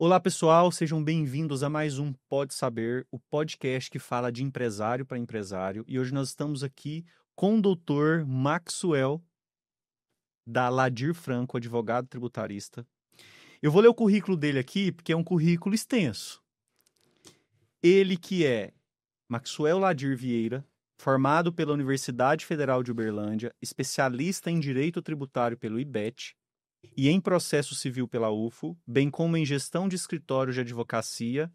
Olá, pessoal, sejam bem-vindos a mais um Pode Saber, o podcast que fala de empresário para empresário. E hoje nós estamos aqui com o doutor Maxwell, da Ladir Franco, advogado tributarista. Eu vou ler o currículo dele aqui, porque é um currículo extenso. Ele que é Maxwell Ladir Vieira, formado pela Universidade Federal de Uberlândia, especialista em Direito Tributário pelo IBET, e em processo civil pela UFO, bem como em gestão de escritórios de advocacia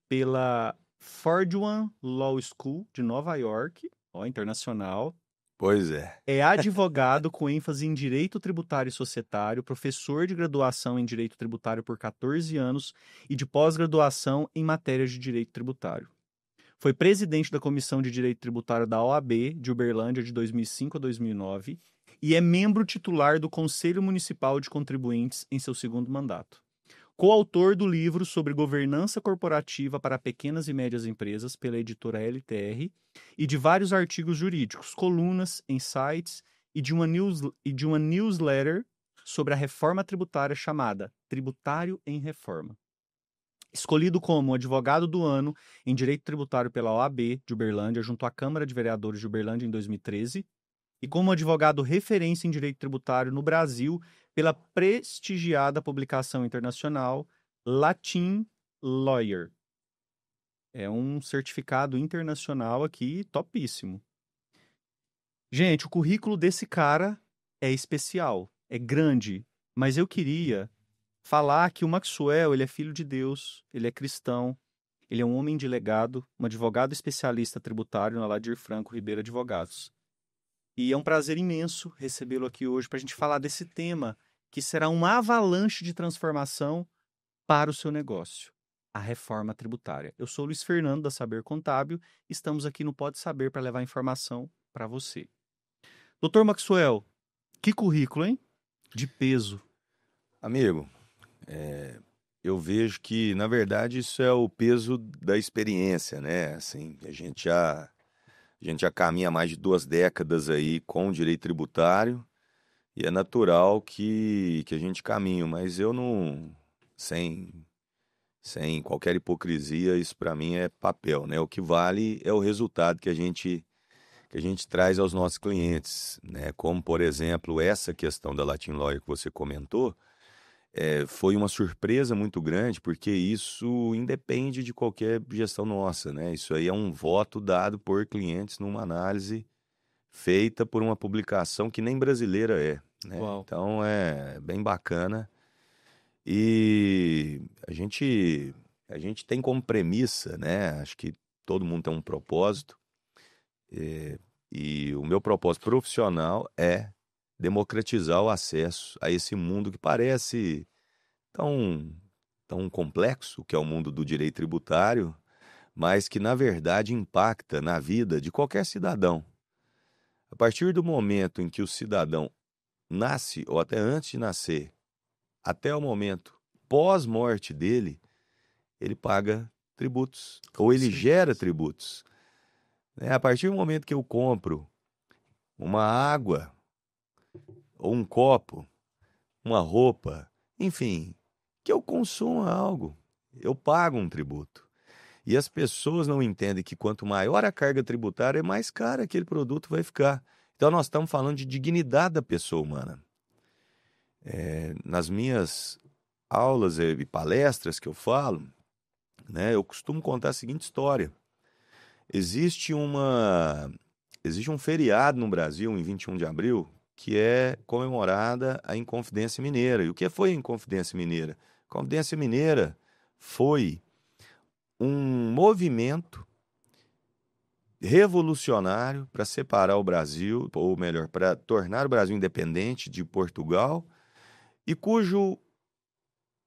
pela Fordham Law School de Nova York, ó, internacional. Pois é. É advogado com ênfase em direito tributário e societário, professor de graduação em direito tributário por 14 anos e de pós-graduação em matérias de direito tributário. Foi presidente da Comissão de Direito Tributário da OAB de Uberlândia de 2005 a 2009 e é membro titular do Conselho Municipal de Contribuintes em seu segundo mandato. Coautor do livro sobre governança corporativa para pequenas e médias empresas pela editora LTR e de vários artigos jurídicos, colunas em sites e de uma newsletter sobre a reforma tributária chamada Tributário em Reforma. Escolhido como advogado do ano em Direito Tributário pela OAB de Uberlândia, junto à Câmara de Vereadores de Uberlândia em 2013, e como advogado referência em Direito Tributário no Brasil pela prestigiada publicação internacional Latin Lawyer. É um certificado internacional aqui, topíssimo. Gente, o currículo desse cara é especial, é grande, mas eu queria falar que o Maxwell, ele é filho de Deus, ele é cristão, ele é um homem de legado, um advogado especialista tributário na Ladir Franco Ribeiro Advogados. E é um prazer imenso recebê-lo aqui hoje para a gente falar desse tema que será uma avalanche de transformação para o seu negócio, a reforma tributária. Eu sou o Luiz Fernando, da Saber Contábil, estamos aqui no Pode Saber para levar informação para você. Doutor Maxwell, que currículo, hein? De peso. Amigo, eu vejo que, na verdade, isso é o peso da experiência, né? Assim, a gente já caminha há mais de 2 décadas aí com o direito tributário e é natural que a gente caminhe, mas eu não, sem qualquer hipocrisia, isso para mim é papel, né? O que vale é o resultado que a gente traz aos nossos clientes, né? Como, por exemplo, essa questão da Latin Lawyer que você comentou. Foi uma surpresa muito grande, porque isso independe de qualquer gestão nossa, né? Isso aí é um voto dado por clientes numa análise feita por uma publicação que nem brasileira é, né? Uau. Então é bem bacana. E a gente tem como premissa, né? Acho que todo mundo tem um propósito. E o meu propósito profissional é democratizar o acesso a esse mundo que parece tão, tão complexo, que é o mundo do direito tributário, mas que, na verdade, impacta na vida de qualquer cidadão. A partir do momento em que o cidadão nasce, ou até antes de nascer, até o momento pós-morte dele, ele paga tributos, ou ele gera tributos. A partir do momento que eu compro uma água, ou um copo, uma roupa, enfim, que eu consuma algo, eu pago um tributo. E as pessoas não entendem que quanto maior a carga tributária, mais caro aquele produto vai ficar. Então nós estamos falando de dignidade da pessoa humana. Nas minhas aulas e palestras que eu falo, né, eu costumo contar a seguinte história. Existe um feriado no Brasil, em 21 de abril, que é comemorada a Inconfidência Mineira. E o que foi a Inconfidência Mineira? A Inconfidência Mineira foi um movimento revolucionário para separar o Brasil, ou melhor, para tornar o Brasil independente de Portugal, e cujo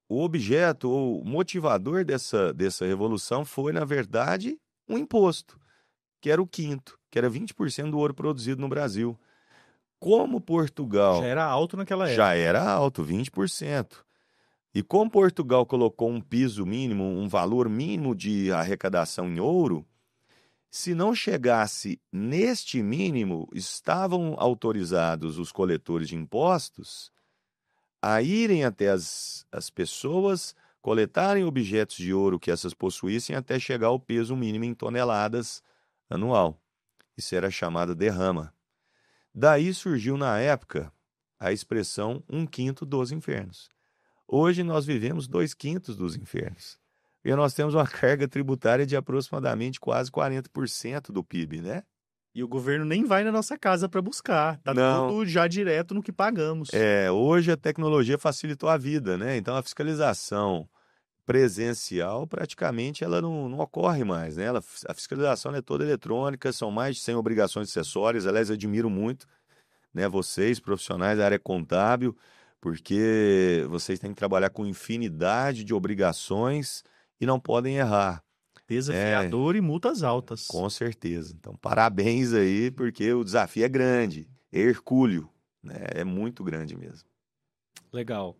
o objeto ou motivador dessa revolução foi, na verdade, um imposto, que era o quinto, que era 20% do ouro produzido no Brasil. Como Já Portugal era alto naquela já época. era alto, 20%. E como Portugal colocou um piso mínimo, um valor mínimo de arrecadação em ouro, se não chegasse neste mínimo, estavam autorizados os coletores de impostos a irem até as pessoas coletarem objetos de ouro que essas possuíssem até chegar ao peso mínimo em toneladas anual. Isso era chamado derrama. Daí surgiu, na época, a expressão 1/5 dos infernos. Hoje nós vivemos 2/5 dos infernos. E nós temos uma carga tributária de aproximadamente quase 40% do PIB, né? E o governo nem vai na nossa casa para buscar. Tá Não. tudo já direto no que pagamos. Hoje a tecnologia facilitou a vida, né? Então a fiscalização presencial praticamente ela não ocorre mais, né? A fiscalização é toda eletrônica, são mais de 100 obrigações acessórias. Aliás, admiro muito, né, vocês, profissionais da área contábil, porque vocês têm que trabalhar com infinidade de obrigações e não podem errar. Desafiador e multas altas. Com certeza. Então, parabéns aí, porque o desafio é grande, é hercúleo, né? É muito grande mesmo. Legal.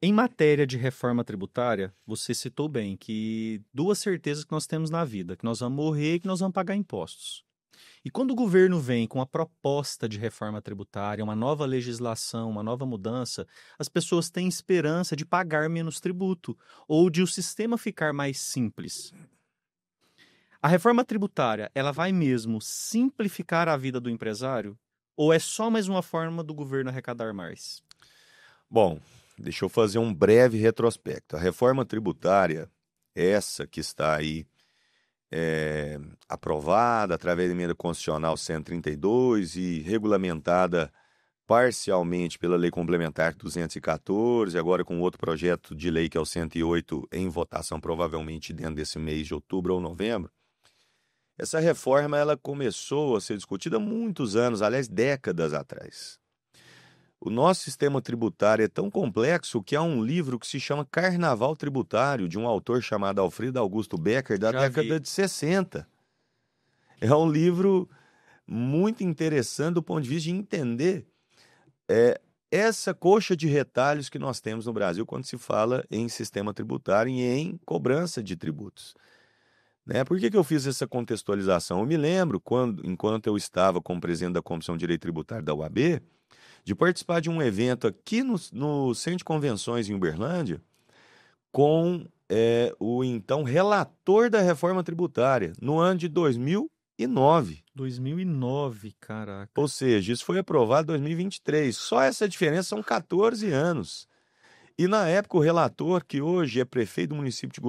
Em matéria de reforma tributária, você citou bem que duas certezas que nós temos na vida, que nós vamos morrer e que nós vamos pagar impostos. E quando o governo vem com a proposta de reforma tributária, uma nova legislação, uma nova mudança, as pessoas têm esperança de pagar menos tributo ou de o sistema ficar mais simples. A reforma tributária, ela vai mesmo simplificar a vida do empresário? Ou é só mais uma forma do governo arrecadar mais? Bom, deixa eu fazer um breve retrospecto. A reforma tributária, essa que está aí aprovada através da emenda constitucional 132 e regulamentada parcialmente pela Lei Complementar 214, agora com outro projeto de lei que é o 108 em votação provavelmente dentro desse mês de outubro ou novembro. Essa reforma ela começou a ser discutida há muitos anos, aliás, décadas atrás. O nosso sistema tributário é tão complexo que há um livro que se chama Carnaval Tributário, de um autor chamado Alfredo Augusto Becker, da década de 60. É um livro muito interessante do ponto de vista de entender essa coxa de retalhos que nós temos no Brasil quando se fala em sistema tributário e em cobrança de tributos. Né? Por que eu fiz essa contextualização? Eu me lembro, enquanto eu estava como presidente da Comissão de Direito Tributário da UAB, de participar de um evento aqui no Centro de Convenções em Uberlândia, com o então relator da reforma tributária, no ano de 2009. 2009, caraca. Ou seja, isso foi aprovado em 2023. Só essa diferença são 14 anos. E na época o relator, que hoje é prefeito do município de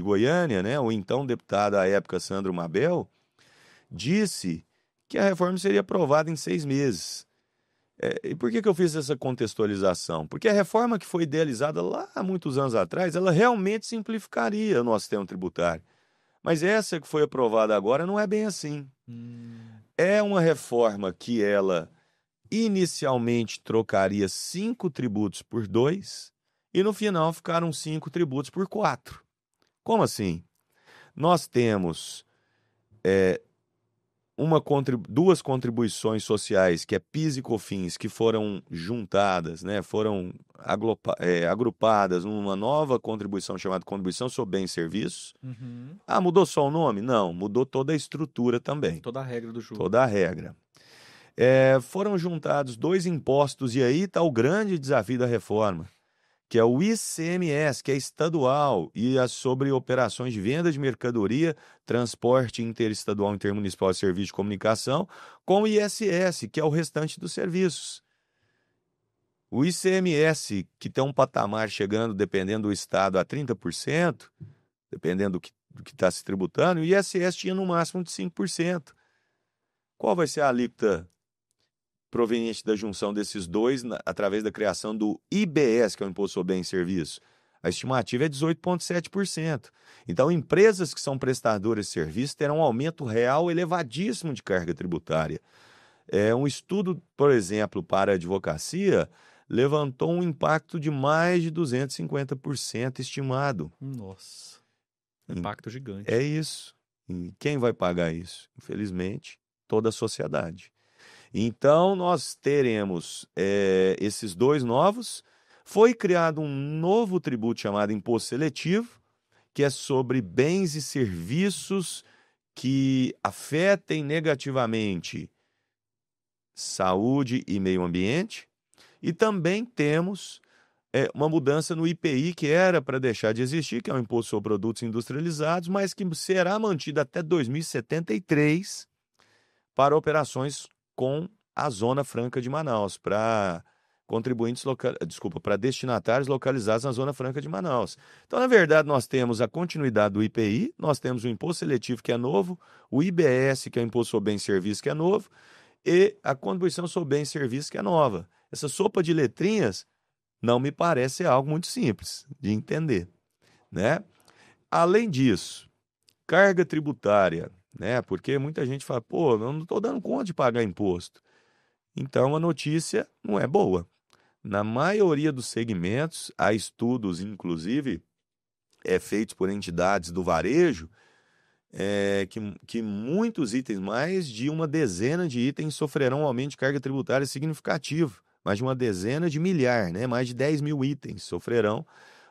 Goiânia, né, o então deputado à época Sandro Mabel, disse que a reforma seria aprovada em 6 meses. E por que eu fiz essa contextualização? Porque a reforma que foi idealizada lá há muitos anos atrás, ela realmente simplificaria o nosso sistema tributário. Mas essa que foi aprovada agora não é bem assim. É uma reforma que ela inicialmente trocaria 5 tributos por 2 e no final ficaram 5 tributos por 4. Como assim? Nós temos duas contribuições sociais, que é PIS e COFINS, que foram juntadas, né, foram agrupadas numa nova contribuição chamada Contribuição sobre Bens e Serviços. Uhum. Mudou só o nome? Não, mudou toda a estrutura também. Toda a regra do jogo. Toda a regra. Foram juntados 2 impostos, e aí está o grande desafio da reforma, que é o ICMS, que é estadual, e sobre operações de venda de mercadoria, transporte interestadual, intermunicipal e serviço de comunicação, com o ISS, que é o restante dos serviços. O ICMS, que tem um patamar chegando, dependendo do estado, a 30%, dependendo do que está se tributando, e o ISS tinha no máximo de 5%. Qual vai ser a alíquota proveniente da junção desses dois através da criação do IBS, que é o Imposto sobre Bens e Serviços? A estimativa é 18,7%. Então, empresas que são prestadoras de serviços terão um aumento real elevadíssimo de carga tributária. Um estudo, por exemplo, para a advocacia, levantou um impacto de mais de 250% estimado. Nossa, impacto gigante. É isso. E quem vai pagar isso? Infelizmente, toda a sociedade. Então, nós teremos esses 2 novos. Foi criado um novo tributo chamado Imposto Seletivo, que é sobre bens e serviços que afetem negativamente saúde e meio ambiente. E também temos uma mudança no IPI, que era para deixar de existir, que é o Imposto sobre Produtos Industrializados, mas que será mantido até 2073 para operações com a Zona Franca de Manaus, para para destinatários localizados na Zona Franca de Manaus. Então, na verdade, nós temos a continuidade do IPI, nós temos o Imposto Seletivo, que é novo, o IBS, que é o Imposto sobre Bens e Serviços, que é novo, e a Contribuição sobre Bens e Serviços, que é nova. Essa sopa de letrinhas não me parece algo muito simples de entender, né? Além disso, carga tributária, né? Porque muita gente fala, pô, eu não estou dando conta de pagar imposto. Então, a notícia não é boa. Na maioria dos segmentos, há estudos, inclusive, feitos por entidades do varejo, que muitos itens, mais de uma dezena de itens, sofrerão um aumento de carga tributária significativo. Mais de uma dezena de milhar, né? Mais de 10 mil itens sofrerão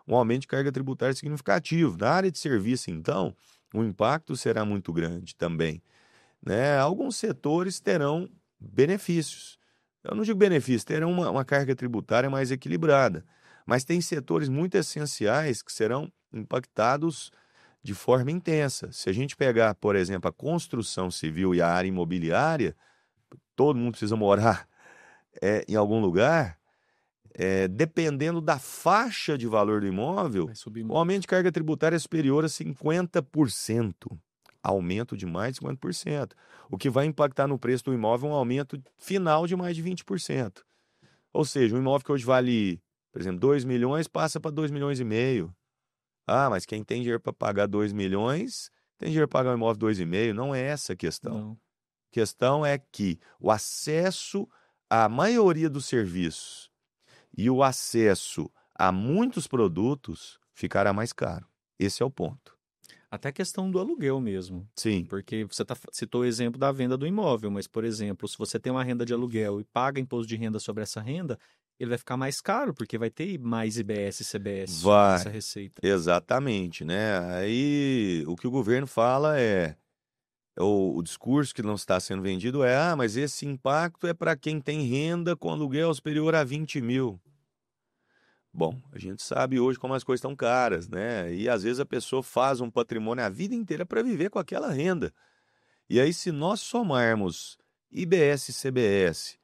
um aumento de carga tributária significativo. Na área de serviço, então, o impacto será muito grande também, né? Alguns setores terão benefícios. Eu não digo benefícios, terão uma carga tributária mais equilibrada. Mas tem setores muito essenciais que serão impactados de forma intensa. Se a gente pegar, por exemplo, a construção civil e a área imobiliária, todo mundo precisa morar em algum lugar, dependendo da faixa de valor do imóvel, Vai subir o muito. aumento de carga tributária é superior a 50%. Aumento de mais de 50%. O que vai impactar no preço do imóvel é um aumento final de mais de 20%. Ou seja, um imóvel que hoje vale, por exemplo, 2 milhões, passa para 2 milhões e meio. Ah, mas quem tem dinheiro para pagar 2 milhões, tem dinheiro para pagar um imóvel de 2,5. Não é essa a questão. Não. A questão é que o acesso à maioria dos serviços e o acesso a muitos produtos ficará mais caro. Esse é o ponto. Até a questão do aluguel mesmo. Sim, Porque você citou o exemplo da venda do imóvel, mas, por exemplo, se você tem uma renda de aluguel e paga imposto de renda sobre essa renda, ele vai ficar mais caro, porque vai ter mais IBS e CBS sobre essa vai. receita. Exatamente, né? Aí o que o governo fala o discurso que não está sendo vendido mas esse impacto é para quem tem renda com aluguel superior a 20 mil. Bom, a gente sabe hoje como as coisas estão caras, né? E às vezes a pessoa faz um patrimônio a vida inteira para viver com aquela renda. E aí, se nós somarmos IBS e CBS,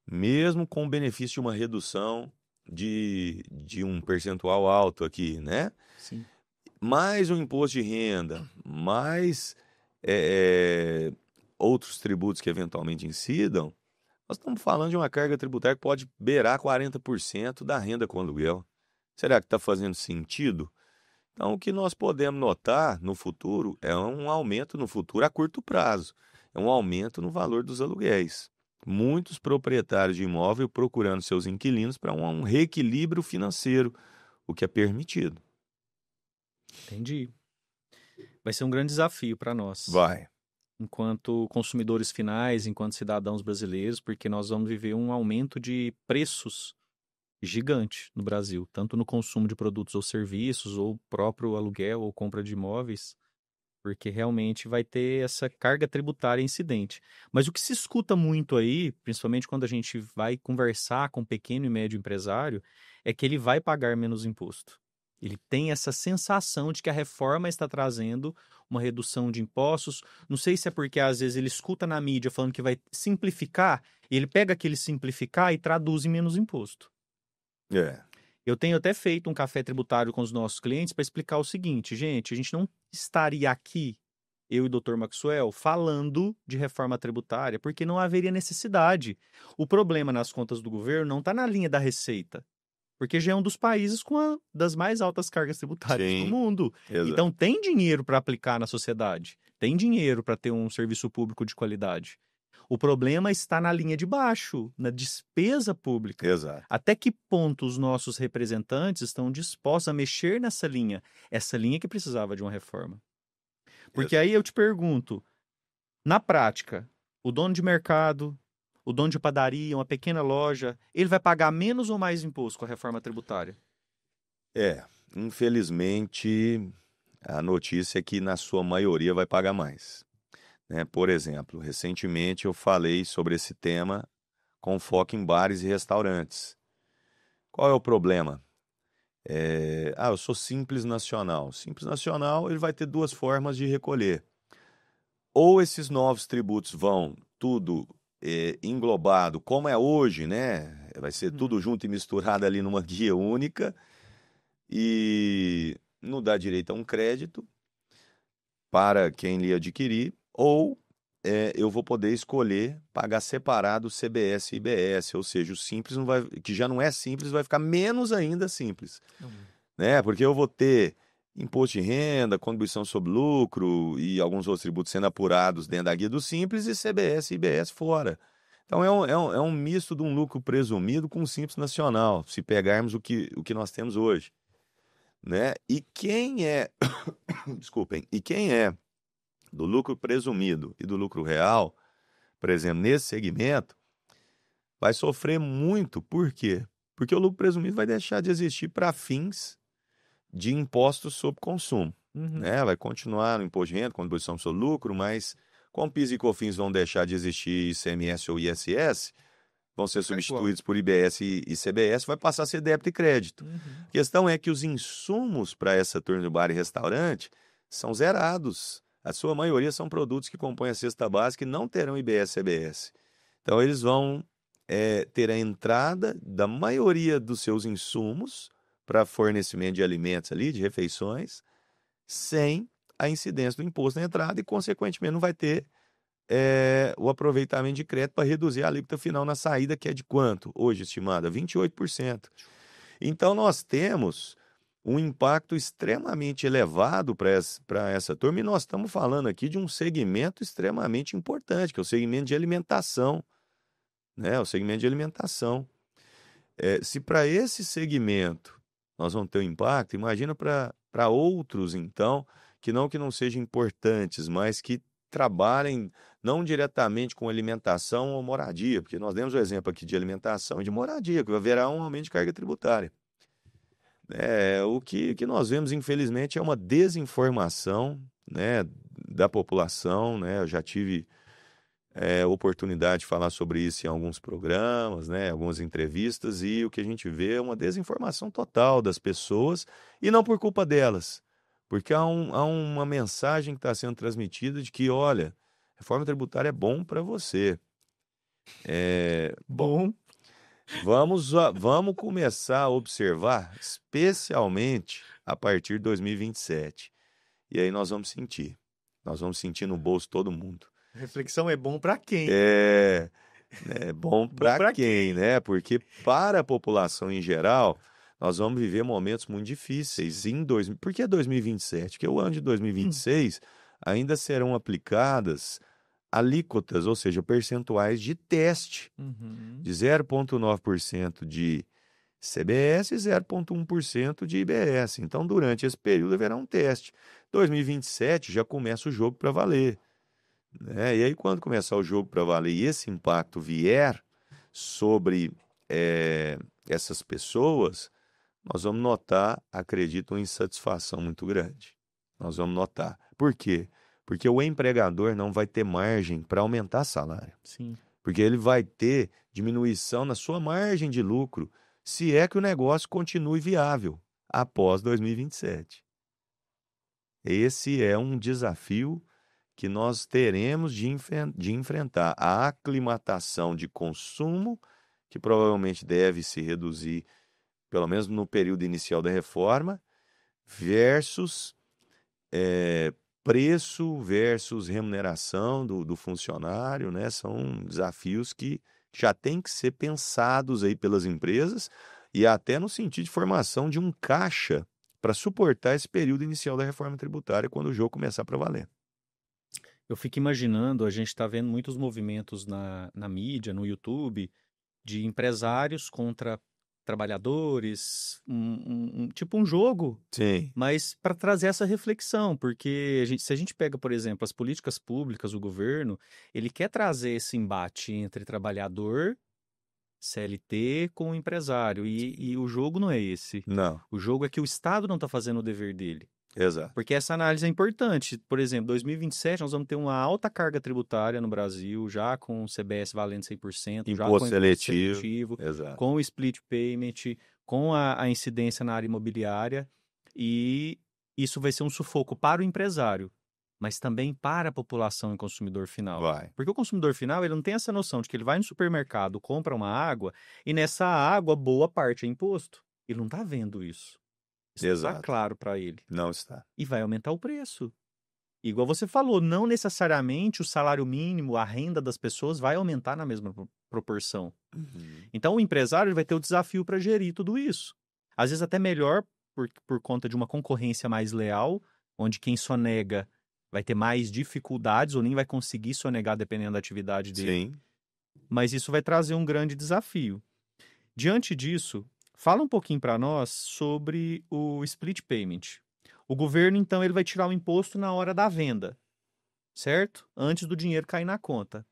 mesmo com o benefício de uma redução de um percentual alto aqui, né? Sim. Mais o imposto de renda, mais outros tributos que eventualmente incidam, nós estamos falando de uma carga tributária que pode beirar 40% da renda com aluguel. Será que está fazendo sentido? Então, o que nós podemos notar no futuro é um aumento no futuro a curto prazo, é um aumento no valor dos aluguéis. Muitos proprietários de imóvel procurando seus inquilinos para um reequilíbrio financeiro, o que é permitido. Entendi. Vai ser um grande desafio para nós, Vai. enquanto consumidores finais, enquanto cidadãos brasileiros, porque nós vamos viver um aumento de preços gigante no Brasil, tanto no consumo de produtos ou serviços, ou próprio aluguel ou compra de imóveis, porque realmente vai ter essa carga tributária incidente. Mas o que se escuta muito aí, principalmente quando a gente vai conversar com pequeno e médio empresário, é que ele vai pagar menos imposto. Ele tem essa sensação de que a reforma está trazendo uma redução de impostos. Não sei se é porque às vezes ele escuta na mídia falando que vai simplificar, e ele pega aquele simplificar e traduz em menos imposto. É. Eu tenho até feito um café tributário com os nossos clientes para explicar o seguinte, gente, a gente não estaria aqui, eu e o Dr. Maxwell, falando de reforma tributária, porque não haveria necessidade. O problema nas contas do governo não está na linha da receita, porque já é um dos países com das mais altas cargas tributárias do Sim, mundo. exato. Então tem dinheiro para aplicar na sociedade, tem dinheiro para ter um serviço público de qualidade. O problema está na linha de baixo, na despesa pública. Exato. Até que ponto os nossos representantes estão dispostos a mexer nessa linha? Essa linha que precisava de uma reforma. Porque aí eu te pergunto, na prática, o dono de mercado, o dono de padaria, uma pequena loja, ele vai pagar menos ou mais imposto com a reforma tributária? Infelizmente, a notícia é que na sua maioria vai pagar mais. Né? Por exemplo, recentemente eu falei sobre esse tema com foco em bares e restaurantes. Qual é o problema? Eu sou Simples Nacional. Simples Nacional, ele vai ter duas formas de recolher. Ou esses novos tributos vão tudo englobado, como é hoje, né? Vai ser tudo junto e misturado ali numa guia única e não dá direito a um crédito para quem lhe adquirir, ou eu vou poder escolher pagar separado CBS e IBS, ou seja, o Simples não vai, que já não é simples, vai ficar menos ainda simples, né? Porque eu vou ter imposto de renda, contribuição sobre lucro e alguns outros tributos sendo apurados dentro da guia do Simples e CBS e IBS fora. Então é um misto de um lucro presumido com um Simples Nacional, se pegarmos o que nós temos hoje, né? E quem é, desculpem, e quem é do lucro presumido e do lucro real, por exemplo, nesse segmento, vai sofrer muito. Por quê? Porque o lucro presumido vai deixar de existir para fins de impostos sobre consumo, né? Vai continuar no imposto de renda, contribuição sobre lucro, mas como PIS e COFINS vão deixar de existir ICMS ou ISS, vão ser substituídos por IBS e CBS, vai passar a ser débito e crédito. A questão é que os insumos para essa turma de bar e restaurante são zerados. A sua maioria são produtos que compõem a cesta básica e não terão IBS e CBS. Então, eles vão ter a entrada da maioria dos seus insumos para fornecimento de alimentos ali, de refeições, sem a incidência do imposto na entrada e, consequentemente, não vai ter o aproveitamento de crédito para reduzir a alíquota final na saída, que é de quanto? Hoje estimada? 28%. Então, nós temos um impacto extremamente elevado para essa turma, e nós estamos falando aqui de um segmento extremamente importante, que é o segmento de alimentação, né? O segmento de alimentação. Se para esse segmento nós vamos ter um impacto, imagina para outros, então, que não sejam importantes, mas que trabalhem não diretamente com alimentação ou moradia, porque nós demos o exemplo aqui de alimentação e de moradia, que haverá um aumento de carga tributária. O que nós vemos, infelizmente, é uma desinformação, né, da população, né? Eu já tive oportunidade de falar sobre isso em alguns programas, né, algumas entrevistas, e o que a gente vê é uma desinformação total das pessoas, e não por culpa delas, porque há uma mensagem que está sendo transmitida de que, olha, reforma tributária é bom para você. Bom. Vamos começar a observar, especialmente a partir de 2027. E aí nós vamos sentir no bolso todo mundo. A reflexão é bom para quem? É bom para quem, né? Porque para a população em geral, nós vamos viver momentos muito difíceis. Por que 2027? Porque o ano de 2026 ainda serão aplicadas alíquotas, ou seja, percentuais de teste, de 0,9% de CBS e 0,1% de IBS. Então, durante esse período haverá um teste. 2027 já começa o jogo para valer, né? E aí, quando começar o jogo para valer e esse impacto vier sobre essas pessoas, nós vamos notar, acredito, uma insatisfação muito grande. Nós vamos notar. Por quê? Porque o empregador não vai ter margem para aumentar salário. Sim. Porque ele vai ter diminuição na sua margem de lucro, se é que o negócio continue viável após 2027. Esse é um desafio que nós teremos de enfrentar. A aclimatação de consumo, que provavelmente deve se reduzir, pelo menos no período inicial da reforma, versus preço versus remuneração do funcionário, né? São desafios que já têm que ser pensados aí pelas empresas e até no sentido de formação de um caixa para suportar esse período inicial da reforma tributária quando o jogo começar para valer. Eu fico imaginando, a gente está vendo muitos movimentos na mídia, no YouTube, de empresários contra trabalhadores, tipo um jogo, Sim. mas para trazer essa reflexão, porque se a gente pega, por exemplo, as políticas públicas, o governo, ele quer trazer esse embate entre trabalhador, CLT, com o empresário, e o jogo não é esse. Não. O jogo é que o Estado não está fazendo o dever dele. Exato. Porque essa análise é importante. Por exemplo, 2027 nós vamos ter uma alta carga tributária no Brasil, já com o CBS valendo 100%, já com Imposto o seletivo. Exato. com o split payment, com a incidência na área imobiliária, e isso vai ser um sufoco para o empresário, mas também para a população e consumidor final. Vai. Porque o consumidor final, ele não tem essa noção de que ele vai no supermercado, compra uma água, e nessa água, boa parte é imposto. Ele não está vendo isso. Isso não está Exato. claro para ele. Não está. E vai aumentar o preço. Igual você falou, não necessariamente o salário mínimo, a renda das pessoas vai aumentar na mesma proporção. Então, o empresário ele vai ter o desafio para gerir tudo isso. Às vezes até melhor por conta de uma concorrência mais leal, onde quem sonega vai ter mais dificuldades ou nem vai conseguir sonegar dependendo da atividade dele. Sim. Mas isso vai trazer um grande desafio. Diante disso, fala um pouquinho para nós sobre o split payment. O governo, então, ele vai tirar o imposto na hora da venda, certo? Antes do dinheiro cair na conta.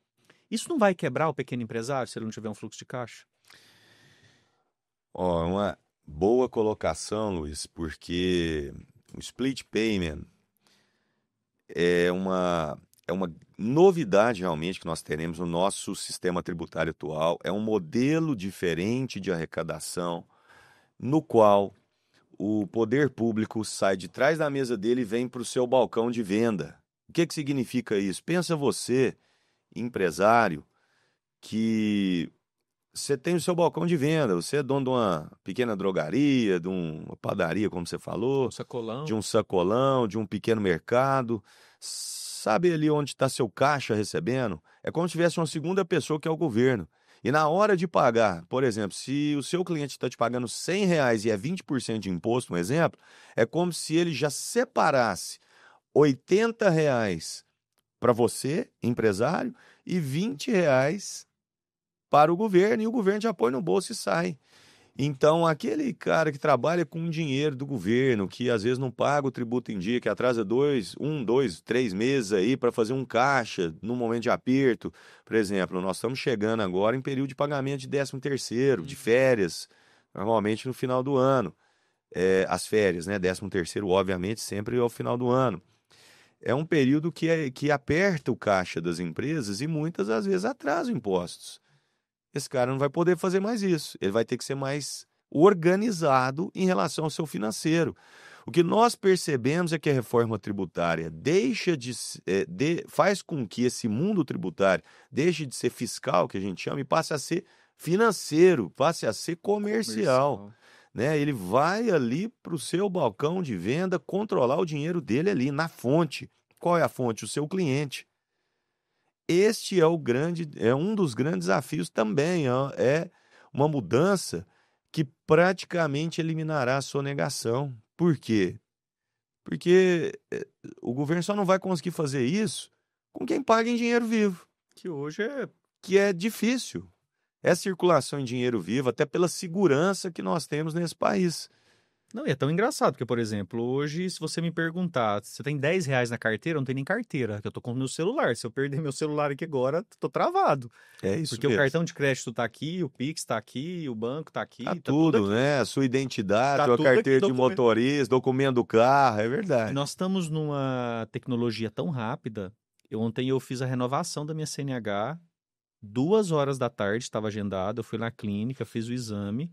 Isso não vai quebrar o pequeno empresário se ele não tiver um fluxo de caixa? Ó, uma boa colocação, Luiz, porque o split payment é uma novidade realmente que nós teremos no nosso sistema tributário atual. É um modelo diferente de arrecadação, no qual o poder público sai de trás da mesa dele e vem para o seu balcão de venda. O que significa isso? Pensa você, empresário, que você tem o seu balcão de venda, você é dono de uma pequena drogaria, de uma padaria, como você falou, Sacolão. de um sacolão, de um pequeno mercado. Sabe ali onde está seu caixa recebendo? É como se tivesse uma segunda pessoa que é o governo. E na hora de pagar, por exemplo, se o seu cliente está te pagando R$ 100 e é 20% de imposto, um exemplo, é como se ele já separasse R$ 80 para você, empresário, e R$ 20 para o governo, e o governo já põe no bolso e sai. Então, aquele cara que trabalha com dinheiro do governo, que às vezes não paga o tributo em dia, que atrasa 2, 3 meses aí para fazer um caixa num momento de aperto. Por exemplo, nós estamos chegando agora em período de pagamento de 13º, de férias, normalmente no final do ano. As férias, né? 13º, obviamente, sempre ao final do ano. É um período que aperta o caixa das empresas e muitas, às vezes, atrasa impostos. Esse cara não vai poder fazer mais isso. Ele vai ter que ser mais organizado em relação ao seu financeiro. O que nós percebemos é que a reforma tributária faz com que esse mundo tributário deixe de ser fiscal, que a gente chama, e passe a ser financeiro, passe a ser comercial. Né? Ele vai ali para o seu balcão de venda controlar o dinheiro dele ali, na fonte. Qual é a fonte? O seu cliente. Este é um dos grandes desafios também, é uma mudança que praticamente eliminará a sonegação. Por quê? Porque o governo só não vai conseguir fazer isso com quem paga em dinheiro vivo. Que hoje que é difícil. É circulação em dinheiro vivo, até pela segurança que nós temos nesse país. Não, e é tão engraçado, porque, por exemplo, hoje, se você me perguntar, você tem R$ 10 na carteira, eu não tem nem carteira, que eu tô com o meu celular. Se eu perder meu celular aqui agora, tô travado. É isso Porque mesmo. o cartão de crédito tá aqui, o Pix tá aqui, o banco tá aqui. Tá Tá tudo, aqui. né? A sua identidade, Tá sua tudo aqui, carteira de documento. motorista, documento do carro, é E verdade. nós estamos numa tecnologia tão rápida. Ontem eu fiz a renovação da minha CNH, 2 horas da tarde, estava agendado, eu fui na clínica, fiz o exame.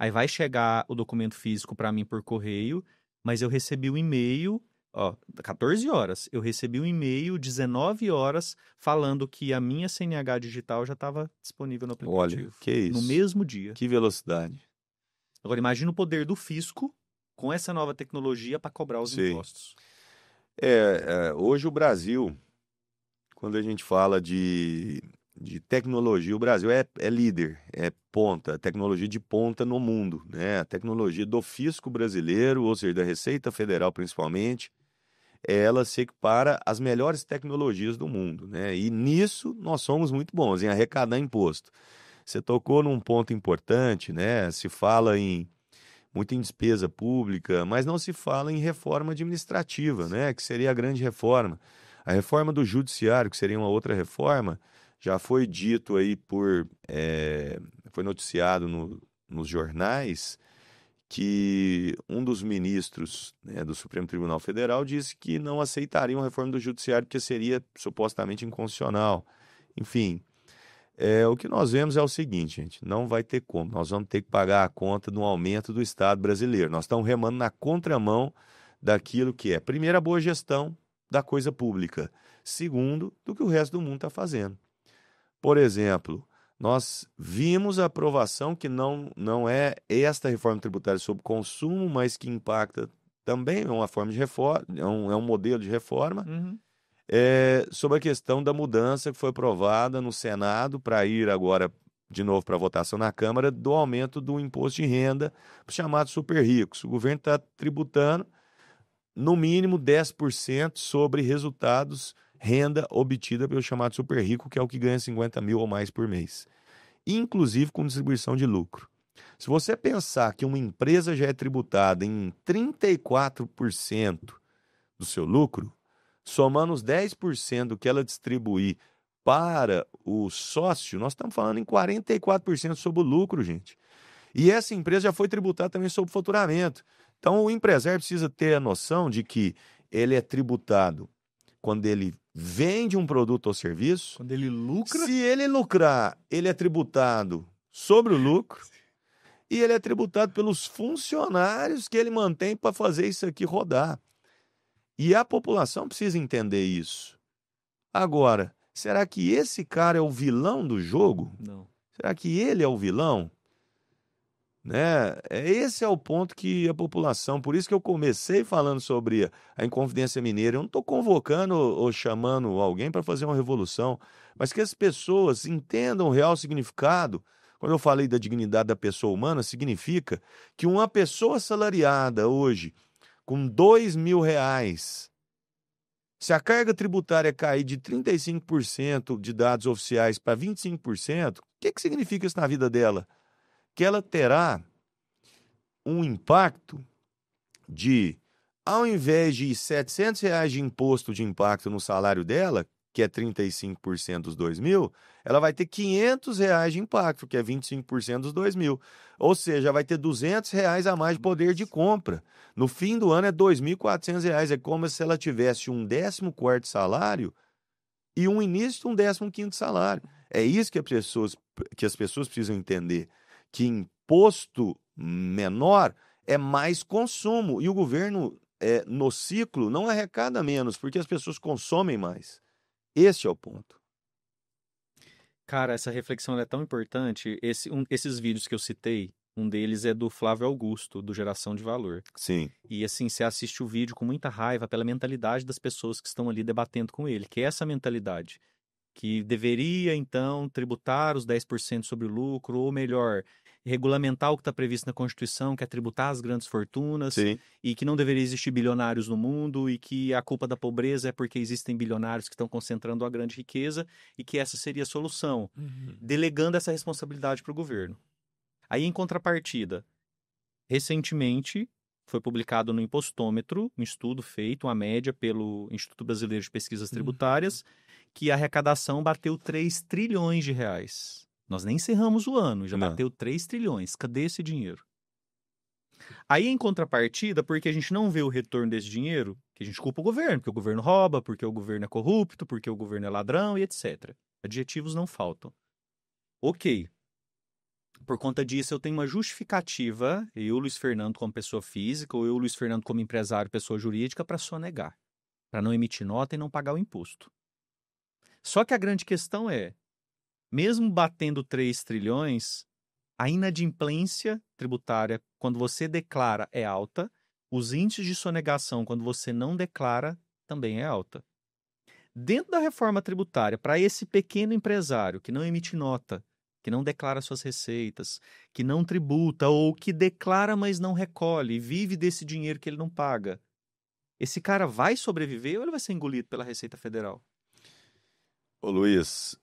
Aí vai chegar o documento físico para mim por correio, mas eu recebi um e-mail, 14 horas. Eu recebi um e-mail 19 horas falando que a minha CNH digital já estava disponível no aplicativo. Olha, que isso. No mesmo dia. Que velocidade. Agora imagina o poder do fisco com essa nova tecnologia para cobrar os impostos. Hoje o Brasil, quando a gente fala de tecnologia, o Brasil é líder, é ponta, tecnologia de ponta no mundo, né? A tecnologia do fisco brasileiro, ou seja, da Receita Federal principalmente, ela se equipara às melhores tecnologias do mundo, né? E nisso nós somos muito bons, em arrecadar imposto. Você tocou num ponto importante, né? Se fala muito em despesa pública, mas não se fala em reforma administrativa, né? Que seria a grande reforma. A reforma do judiciário, que seria uma outra reforma, já foi dito aí foi noticiado nos jornais que um dos ministros, né, do Supremo Tribunal Federal disse que não aceitaria uma reforma do judiciário porque seria supostamente inconstitucional. Enfim, O que nós vemos é o seguinte, gente, não vai ter como. Nós vamos ter que pagar a conta do aumento do Estado brasileiro. Nós estamos remando na contramão daquilo que é, primeiro, a boa gestão da coisa pública. Segundo, do que o resto do mundo está fazendo. Por exemplo, nós vimos a aprovação que não é esta reforma tributária sobre consumo, mas que impacta também, é uma forma de reforma, é um modelo de reforma, sobre a questão da mudança que foi aprovada no Senado para ir agora de novo para votação na Câmara, do aumento do imposto de renda para os chamados super ricos. O governo está tributando no mínimo 10% sobre resultados, renda obtida pelo chamado super rico, que é o que ganha 50 mil ou mais por mês, inclusive com distribuição de lucro. Se você pensar que uma empresa já é tributada em 34% do seu lucro, somando os 10% que ela distribuir para o sócio, nós estamos falando em 44% sobre o lucro, gente. E essa empresa já foi tributada também sobre o faturamento. Então, o empresário precisa ter a noção de que ele é tributado quando ele vende um produto ou serviço. Quando ele lucra. Se ele lucrar, ele é tributado sobre o lucro e ele é tributado pelos funcionários que ele mantém para fazer isso aqui rodar. E a população precisa entender isso. Agora, será que esse cara é o vilão do jogo? Não. Será que ele é o vilão? Né? Esse é o ponto que a população, por isso que eu comecei falando sobre a Inconfidência Mineira. Eu não estou convocando ou chamando alguém para fazer uma revolução, mas que as pessoas entendam o real significado. Quando eu falei da dignidade da pessoa humana, significa que uma pessoa assalariada hoje, com R$ 2.000, se a carga tributária cair de 35% de dados oficiais para 25%, o que significa isso na vida dela? Que ela terá um impacto de, ao invés de R$ 700 de imposto de impacto no salário dela, que é 35% dos 2.000, ela vai ter R$ 500 de impacto, que é 25% dos 2.000. Ou seja, vai ter R$ 200 a mais de poder de compra. No fim do ano é R$ 2.400. É como se ela tivesse um 14º salário e um início de um 15º salário. É isso que as pessoas precisam entender. Que imposto menor é mais consumo. E o governo, no ciclo, não arrecada menos, porque as pessoas consomem mais. Esse é o ponto. Cara, essa reflexão é tão importante. Esses vídeos que eu citei, um deles é do Flávio Augusto, do Geração de Valor. Sim. E assim, você assiste o vídeo com muita raiva pela mentalidade das pessoas que estão ali debatendo com ele, que é essa mentalidade. Que deveria, então, tributar os 10% sobre o lucro, ou melhor, regulamentar o que está previsto na Constituição, que é tributar as grandes fortunas, Sim. e que não deveria existir bilionários no mundo, e que a culpa da pobreza é porque existem bilionários que estão concentrando a grande riqueza, e que essa seria a solução, delegando essa responsabilidade para o governo. Aí, em contrapartida, recentemente foi publicado no Impostômetro, um estudo feito, uma média pelo Instituto Brasileiro de Pesquisas Tributárias, que a arrecadação bateu 3 trilhões de reais. Nós nem encerramos o ano, já bateu 3 trilhões. Cadê esse dinheiro? Aí, em contrapartida, porque a gente não vê o retorno desse dinheiro, que a gente culpa o governo, porque o governo rouba, porque o governo é corrupto, porque o governo é ladrão e etc. Adjetivos não faltam. Ok. Por conta disso, eu tenho uma justificativa, eu, Luiz Fernando, como pessoa física, ou eu, Luiz Fernando, como empresário, pessoa jurídica, para sonegar, para não emitir nota e não pagar o imposto. Só que a grande questão é, mesmo batendo 3 trilhões, a inadimplência tributária, quando você declara, é alta, os índices de sonegação, quando você não declara, também é alta. Dentro da reforma tributária, para esse pequeno empresário que não emite nota, que não declara suas receitas, que não tributa ou que declara, mas não recolhe e vive desse dinheiro que ele não paga, esse cara vai sobreviver ou ele vai ser engolido pela Receita Federal? Ô Luiz,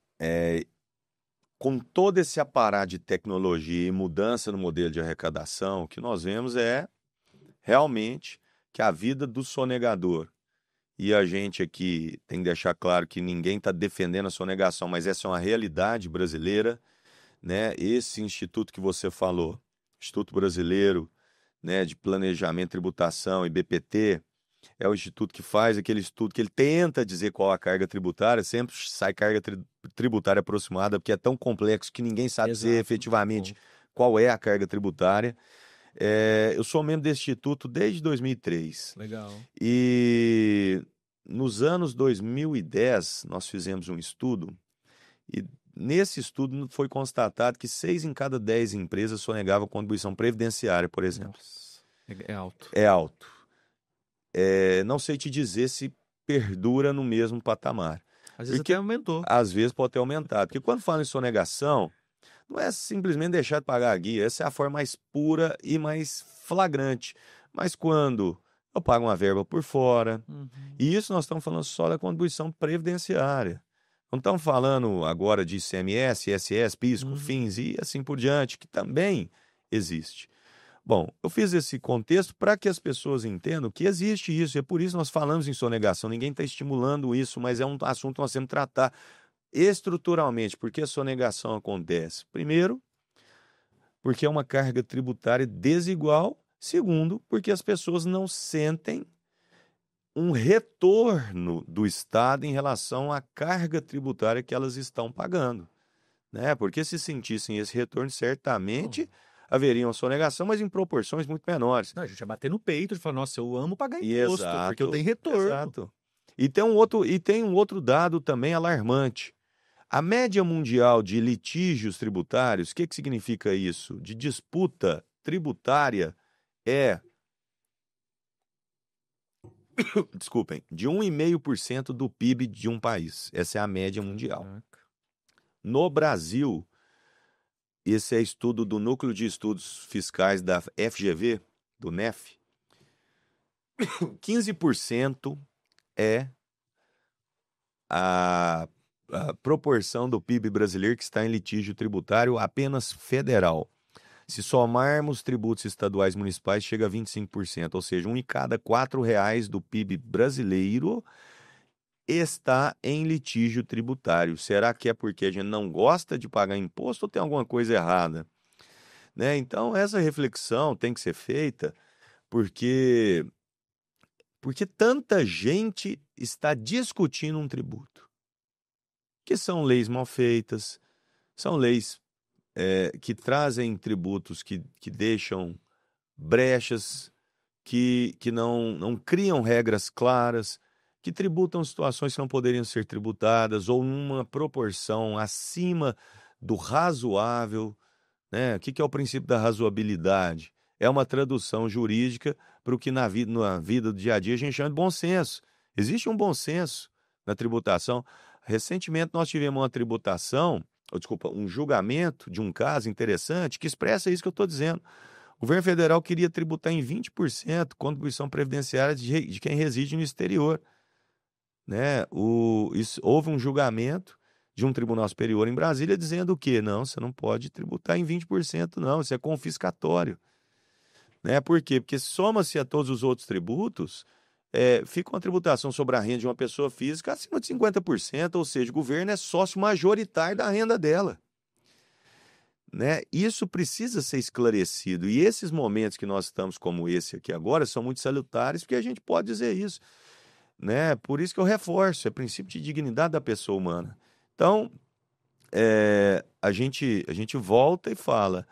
com todo esse aparato de tecnologia e mudança no modelo de arrecadação, o que nós vemos é realmente que a vida do sonegador, e a gente aqui tem que deixar claro que ninguém está defendendo a sonegação, mas essa é uma realidade brasileira, né? Esse instituto que você falou, Instituto Brasileiro, né, de Planejamento e Tributação, IBPT, é o instituto que faz aquele estudo que ele tenta dizer qual a carga tributária, sempre sai carga tributária aproximada, porque é tão complexo que ninguém sabe dizer Exato. efetivamente qual é a carga tributária. Eu sou membro desse instituto desde 2003. Legal. E nos anos 2010, nós fizemos um estudo, e nesse estudo foi constatado que 6 em cada 10 empresas sonegavam contribuição previdenciária, por exemplo. Nossa, é alto. É alto. Não sei te dizer se perdura no mesmo patamar. Às vezes Porque até aumentou. às vezes pode ter aumentado. Porque quando fala em sonegação, não é simplesmente deixar de pagar a guia. Essa é a forma mais pura e mais flagrante. Mas quando eu pago uma verba por fora, e isso nós estamos falando só da contribuição previdenciária. Não estamos falando agora de ICMS, ISS, PIS, COFINS e assim por diante, que também existe. Bom, eu fiz esse contexto para que as pessoas entendam que existe isso, e é por isso que nós falamos em sonegação. Ninguém está estimulando isso, mas é um assunto que nós temos que tratar estruturalmente. Por que a sonegação acontece? Primeiro, porque é uma carga tributária desigual. Segundo, porque as pessoas não sentem um retorno do Estado em relação à carga tributária que elas estão pagando, né? Porque se sentissem esse retorno, certamente haveria uma sonegação, mas em proporções muito menores. Não, a gente ia bater no peito e falar, nossa, eu amo pagar E imposto, porque eu tenho retorno. Exato. E tem um outro dado também alarmante. A média mundial de litígios tributários, o que significa isso? De disputa tributária é, desculpem, de 1,5% do PIB de um país. Essa é a média mundial. Caraca. No Brasil, esse é estudo do Núcleo de Estudos Fiscais da FGV, do NEF, 15% é a proporção do PIB brasileiro que está em litígio tributário apenas federal. Se somarmos tributos estaduais e municipais, chega a 25%, ou seja, 1 em cada R$ do PIB brasileiro está em litígio tributário. Será que é porque a gente não gosta de pagar imposto ou tem alguma coisa errada? Né? Então, essa reflexão tem que ser feita porque tanta gente está discutindo um tributo, que são leis mal feitas, são leis que trazem tributos que deixam brechas, que não criam regras claras, que tributam situações que não poderiam ser tributadas ou numa proporção acima do razoável, né? O que é o princípio da razoabilidade? É uma tradução jurídica para o que na vida do dia a dia a gente chama de bom senso. Existe um bom senso na tributação. Recentemente nós tivemos um julgamento de um caso interessante que expressa isso que eu estou dizendo. O governo federal queria tributar em 20% contribuição previdenciária de quem reside no exterior. Né? Houve um julgamento de um tribunal superior em Brasília dizendo o quê? Não, você não pode tributar em 20%, não, isso é confiscatório. Né? Por quê? Porque soma-se a todos os outros tributos, fica uma tributação sobre a renda de uma pessoa física acima de 50%, ou seja, o governo é sócio majoritário da renda dela. Né? Isso precisa ser esclarecido. E esses momentos que nós estamos como esse aqui agora são muito salutares, porque a gente pode dizer isso. Né? Por isso que eu reforço, é princípio de dignidade da pessoa humana. Então, a gente volta e fala,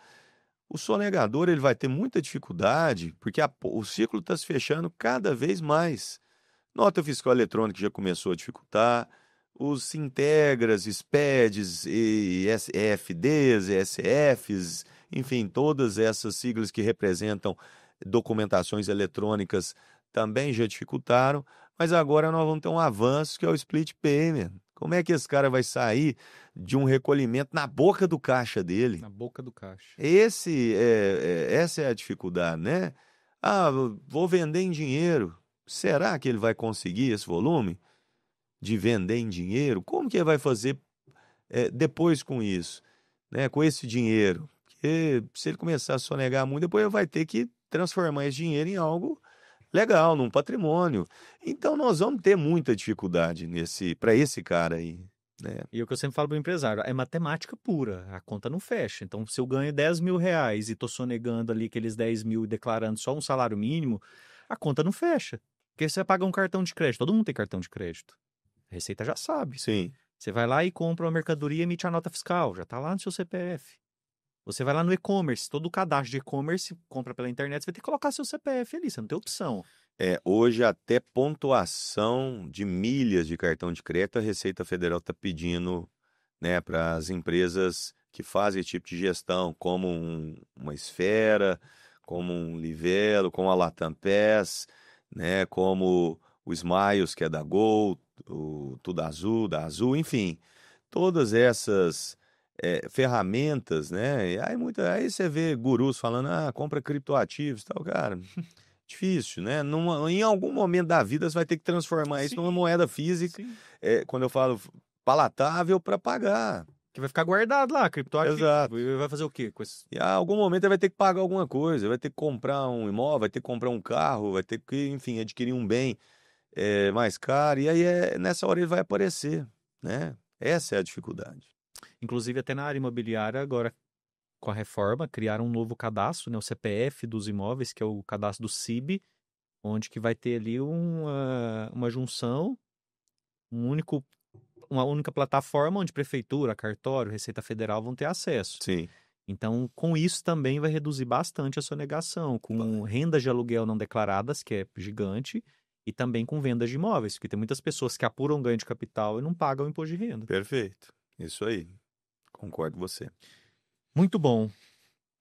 o sonegador ele vai ter muita dificuldade, porque o ciclo está se fechando cada vez mais. Nota fiscal eletrônica já começou a dificultar, os Sintegras, SPEDs, EFDs, ESFs, enfim, todas essas siglas que representam documentações eletrônicas também já dificultaram, mas agora nós vamos ter um avanço que é o split payment. Como é que esse cara vai sair de um recolhimento na boca do caixa dele? Na boca do caixa. Essa é a dificuldade, né? Ah, vou vender em dinheiro. Será que ele vai conseguir esse volume de vender em dinheiro? Como que ele vai fazer depois com isso? Né? Com esse dinheiro? Porque se ele começar a sonegar muito, depois ele vai ter que transformar esse dinheiro em algo legal, num patrimônio. Então nós vamos ter muita dificuldade para esse cara aí. Né? E o que eu sempre falo para o empresário, é matemática pura, a conta não fecha. Então, se eu ganho R$ 10.000 e estou sonegando ali aqueles 10 mil e declarando só um salário mínimo, a conta não fecha. Porque você vai pagar um cartão de crédito. Todo mundo tem cartão de crédito. A Receita já sabe. Sim. Você vai lá e compra uma mercadoria e emite a nota fiscal. Já está lá no seu CPF. Você vai lá no e-commerce. Todo o cadastro de e-commerce, compra pela internet, você vai ter que colocar seu CPF ali. Você não tem opção. Hoje até pontuação de milhas de cartão de crédito a Receita Federal está pedindo, né, para as empresas que fazem esse tipo de gestão, como uma Esfera, como um Livelo, como a Latam Pass, né, como o Smiles, que é da Gol, o Tudo Azul, da Azul, enfim, todas essas ferramentas, né? E aí você vê gurus falando, compra criptoativos e tal, cara. Difícil, né? Em algum momento da vida você vai ter que transformar isso numa moeda física, Sim. quando eu falo palatável, para pagar. Que vai ficar guardado lá, criptoativo. Exato. E vai fazer o quê com esse... E a algum momento você vai ter que pagar alguma coisa, vai ter que comprar um imóvel, vai ter que comprar um carro, vai ter que, enfim, adquirir um bem mais caro, e aí nessa hora ele vai aparecer, né? Essa é a dificuldade. Inclusive, até na área imobiliária, agora, com a reforma, criaram um novo cadastro, né, o CPF dos imóveis, que é o cadastro do CIB, onde que vai ter ali uma junção, uma única plataforma onde prefeitura, cartório, Receita Federal vão ter acesso. Sim. Então, com isso também vai reduzir bastante a sonegação, com rendas de aluguel não declaradas, que é gigante, e também com vendas de imóveis, porque tem muitas pessoas que apuram ganho de capital e não pagam imposto de renda. Perfeito. Isso aí. Concordo com você. Muito bom.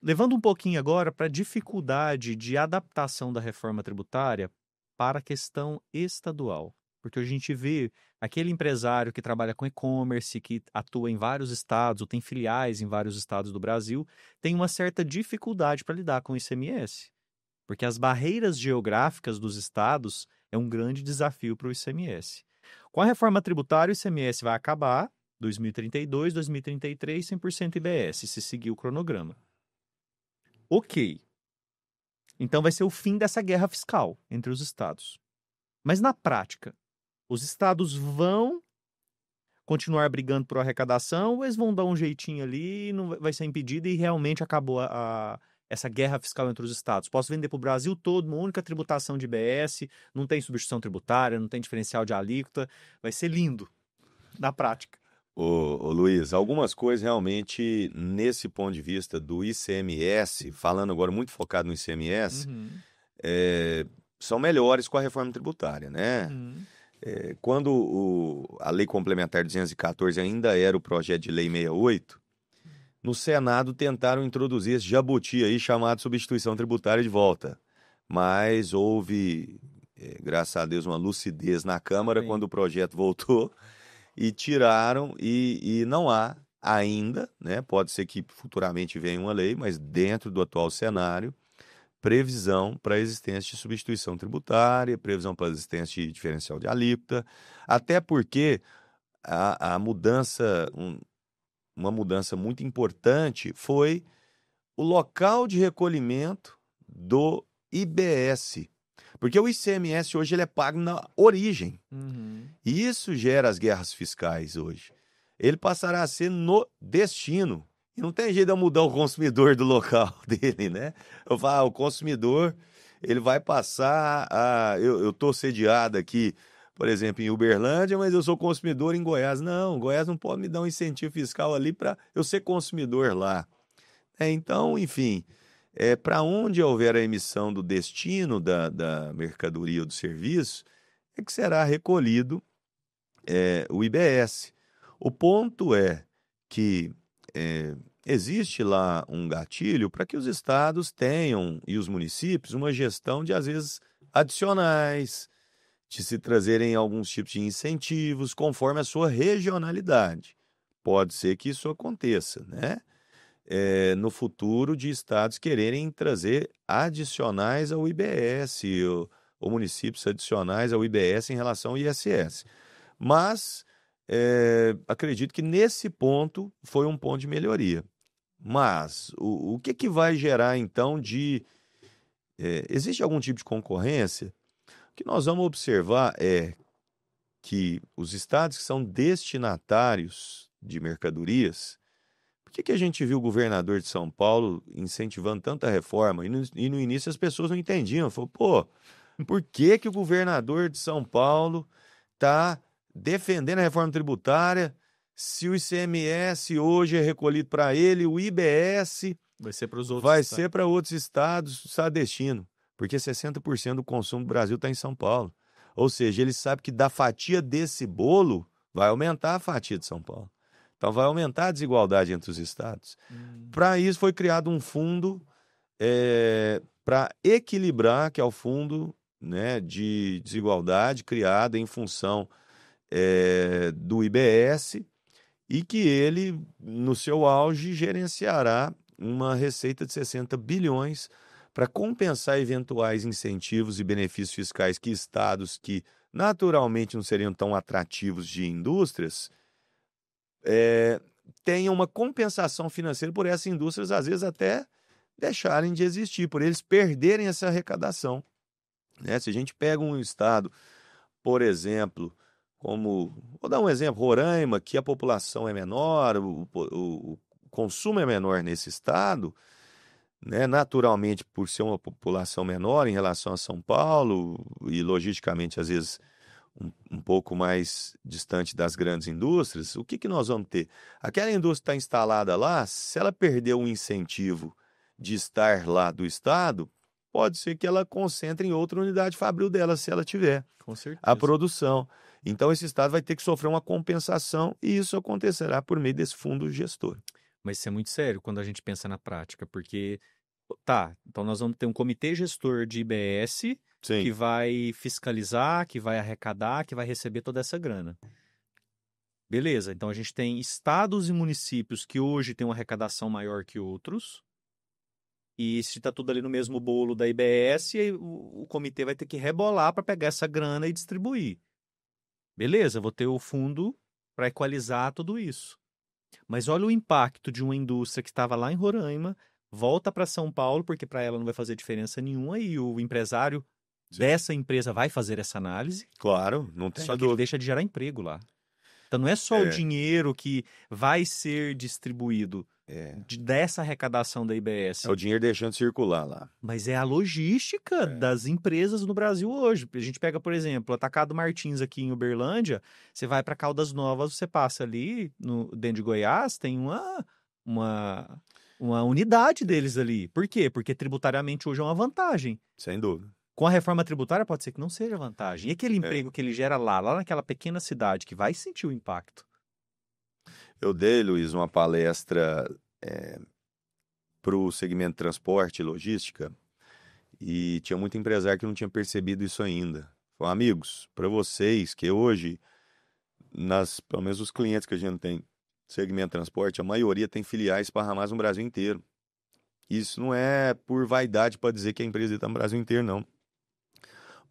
Levando um pouquinho agora para a dificuldade de adaptação da reforma tributária para a questão estadual. Porque a gente vê aquele empresário que trabalha com e-commerce, que atua em vários estados, ou tem filiais em vários estados do Brasil, tem uma certa dificuldade para lidar com o ICMS. Porque as barreiras geográficas dos estados é um grande desafio para o ICMS. Com a reforma tributária, o ICMS vai acabar 2032, 2033, 100% IBS, se seguir o cronograma. Ok. Então vai ser o fim dessa guerra fiscal entre os estados. Mas na prática, os estados vão continuar brigando por arrecadação ou eles vão dar um jeitinho ali e não vai ser impedido e realmente acabou essa guerra fiscal entre os estados? Posso vender para o Brasil todo uma única tributação de IBS, não tem substituição tributária, não tem diferencial de alíquota, vai ser lindo na prática. Ô Luiz, algumas coisas realmente, nesse ponto de vista do ICMS, falando agora muito focado no ICMS, são melhores com a reforma tributária, né? Quando a Lei Complementar 214 ainda era o projeto de Lei 68, no Senado tentaram introduzir esse jabuti aí chamado substituição tributária de volta. Mas houve, graças a Deus, uma lucidez na Câmara Sim. quando o projeto voltou. E tiraram, e não há ainda, né? Pode ser que futuramente venha uma lei, mas dentro do atual cenário, previsão para a existência de substituição tributária, previsão para a existência de diferencial de alíquota, até porque a mudança, uma mudança muito importante foi o local de recolhimento do IBS. Porque o ICMS hoje ele é pago na origem. E isso gera as guerras fiscais hoje. Ele passará a ser no destino. E não tem jeito de eu mudar o consumidor do local dele, né? Eu falo, o consumidor, ele vai passar a... Eu estou sediado aqui, por exemplo, em Uberlândia, mas eu sou consumidor em Goiás. Não, Goiás não pode me dar um incentivo fiscal ali para eu ser consumidor lá. Então, enfim... para onde houver a emissão do destino da mercadoria ou do serviço, é que será recolhido o IBS. O ponto é que existe lá um gatilho para que os estados tenham, e os municípios, uma gestão de, às vezes, adicionais, de se trazerem alguns tipos de incentivos, conforme a sua regionalidade. Pode ser que isso aconteça, né? No futuro de estados quererem trazer adicionais ao IBS, ou municípios adicionais ao IBS em relação ao ISS. Mas acredito que nesse ponto foi um ponto de melhoria. Mas o que vai gerar então de... existe algum tipo de concorrência? O que nós vamos observar é que os estados que são destinatários de mercadorias... Por que a gente viu o governador de São Paulo incentivando tanta reforma? E no início as pessoas não entendiam. Falou, Por que que o governador de São Paulo está defendendo a reforma tributária se o ICMS hoje é recolhido para ele, o IBS Vai ser para os outros vai estados. ser para outros estados, estado destino? Porque 60% do consumo do Brasil está em São Paulo. Ou seja, ele sabe que da fatia desse bolo vai aumentar a fatia de São Paulo. Então vai aumentar a desigualdade entre os estados. Para isso foi criado um fundo para equilibrar, que é o fundo, né, de desigualdade criado em função do IBS e que ele, no seu auge, gerenciará uma receita de 60 bilhões para compensar eventuais incentivos e benefícios fiscais que estados que naturalmente não seriam tão atrativos de indústrias tenham uma compensação financeira por essas indústrias, às vezes até deixarem de existir, por eles perderem essa arrecadação. Né? Se a gente pega um estado, por exemplo, como, vou dar um exemplo, Roraima, que a população é menor, o consumo é menor nesse estado, né? Naturalmente, por ser uma população menor em relação a São Paulo, e logisticamente, às vezes, um pouco mais distante das grandes indústrias, o que que nós vamos ter? Aquela indústria que está instalada lá, se ela perder o incentivo de estar lá do estado, pode ser que ela concentre em outra unidade fabril dela, se ela tiver Com a certeza. produção. Então, esse estado vai ter que sofrer uma compensação e isso acontecerá por meio desse fundo gestor. Mas isso é muito sério quando a gente pensa na prática, porque, tá, então nós vamos ter um comitê gestor de IBS Sim, que vai fiscalizar, que vai arrecadar, que vai receber toda essa grana. Beleza, então a gente tem estados e municípios que hoje têm uma arrecadação maior que outros, e se está tudo ali no mesmo bolo da IBS, aí o comitê vai ter que rebolar para pegar essa grana e distribuir. Beleza, vou ter o fundo para equalizar tudo isso. Mas olha o impacto de uma indústria que estava lá em Roraima, volta para São Paulo, porque para ela não vai fazer diferença nenhuma, e o empresário dessa empresa vai fazer essa análise, claro, não tem só que ele dúvida. deixa de gerar emprego lá. Então não é só o É, dinheiro que vai ser distribuído é, dessa arrecadação da é IBS, o dinheiro deixando de circular lá. mas é a logística É, das empresas no Brasil hoje. A gente pega, por exemplo, o Atacado Martins aqui em Uberlândia, você vai para Caldas Novas, você passa ali dentro de Goiás, tem uma, uma unidade deles ali. Por quê? Porque tributariamente hoje é uma vantagem. sem dúvida. Com a reforma tributária pode ser que não seja vantagem. E aquele É. emprego que ele gera lá naquela pequena cidade, que vai sentir o impacto. Eu dei, Luiz, uma palestra para o segmento transporte e logística e tinha muito empresário que não tinha percebido isso ainda. Falei, amigos, para vocês que hoje, pelo menos os clientes que a gente tem segmento transporte, a maioria tem filiais esparramadas no Brasil inteiro. Isso não é por vaidade para dizer que a empresa está no Brasil inteiro, não.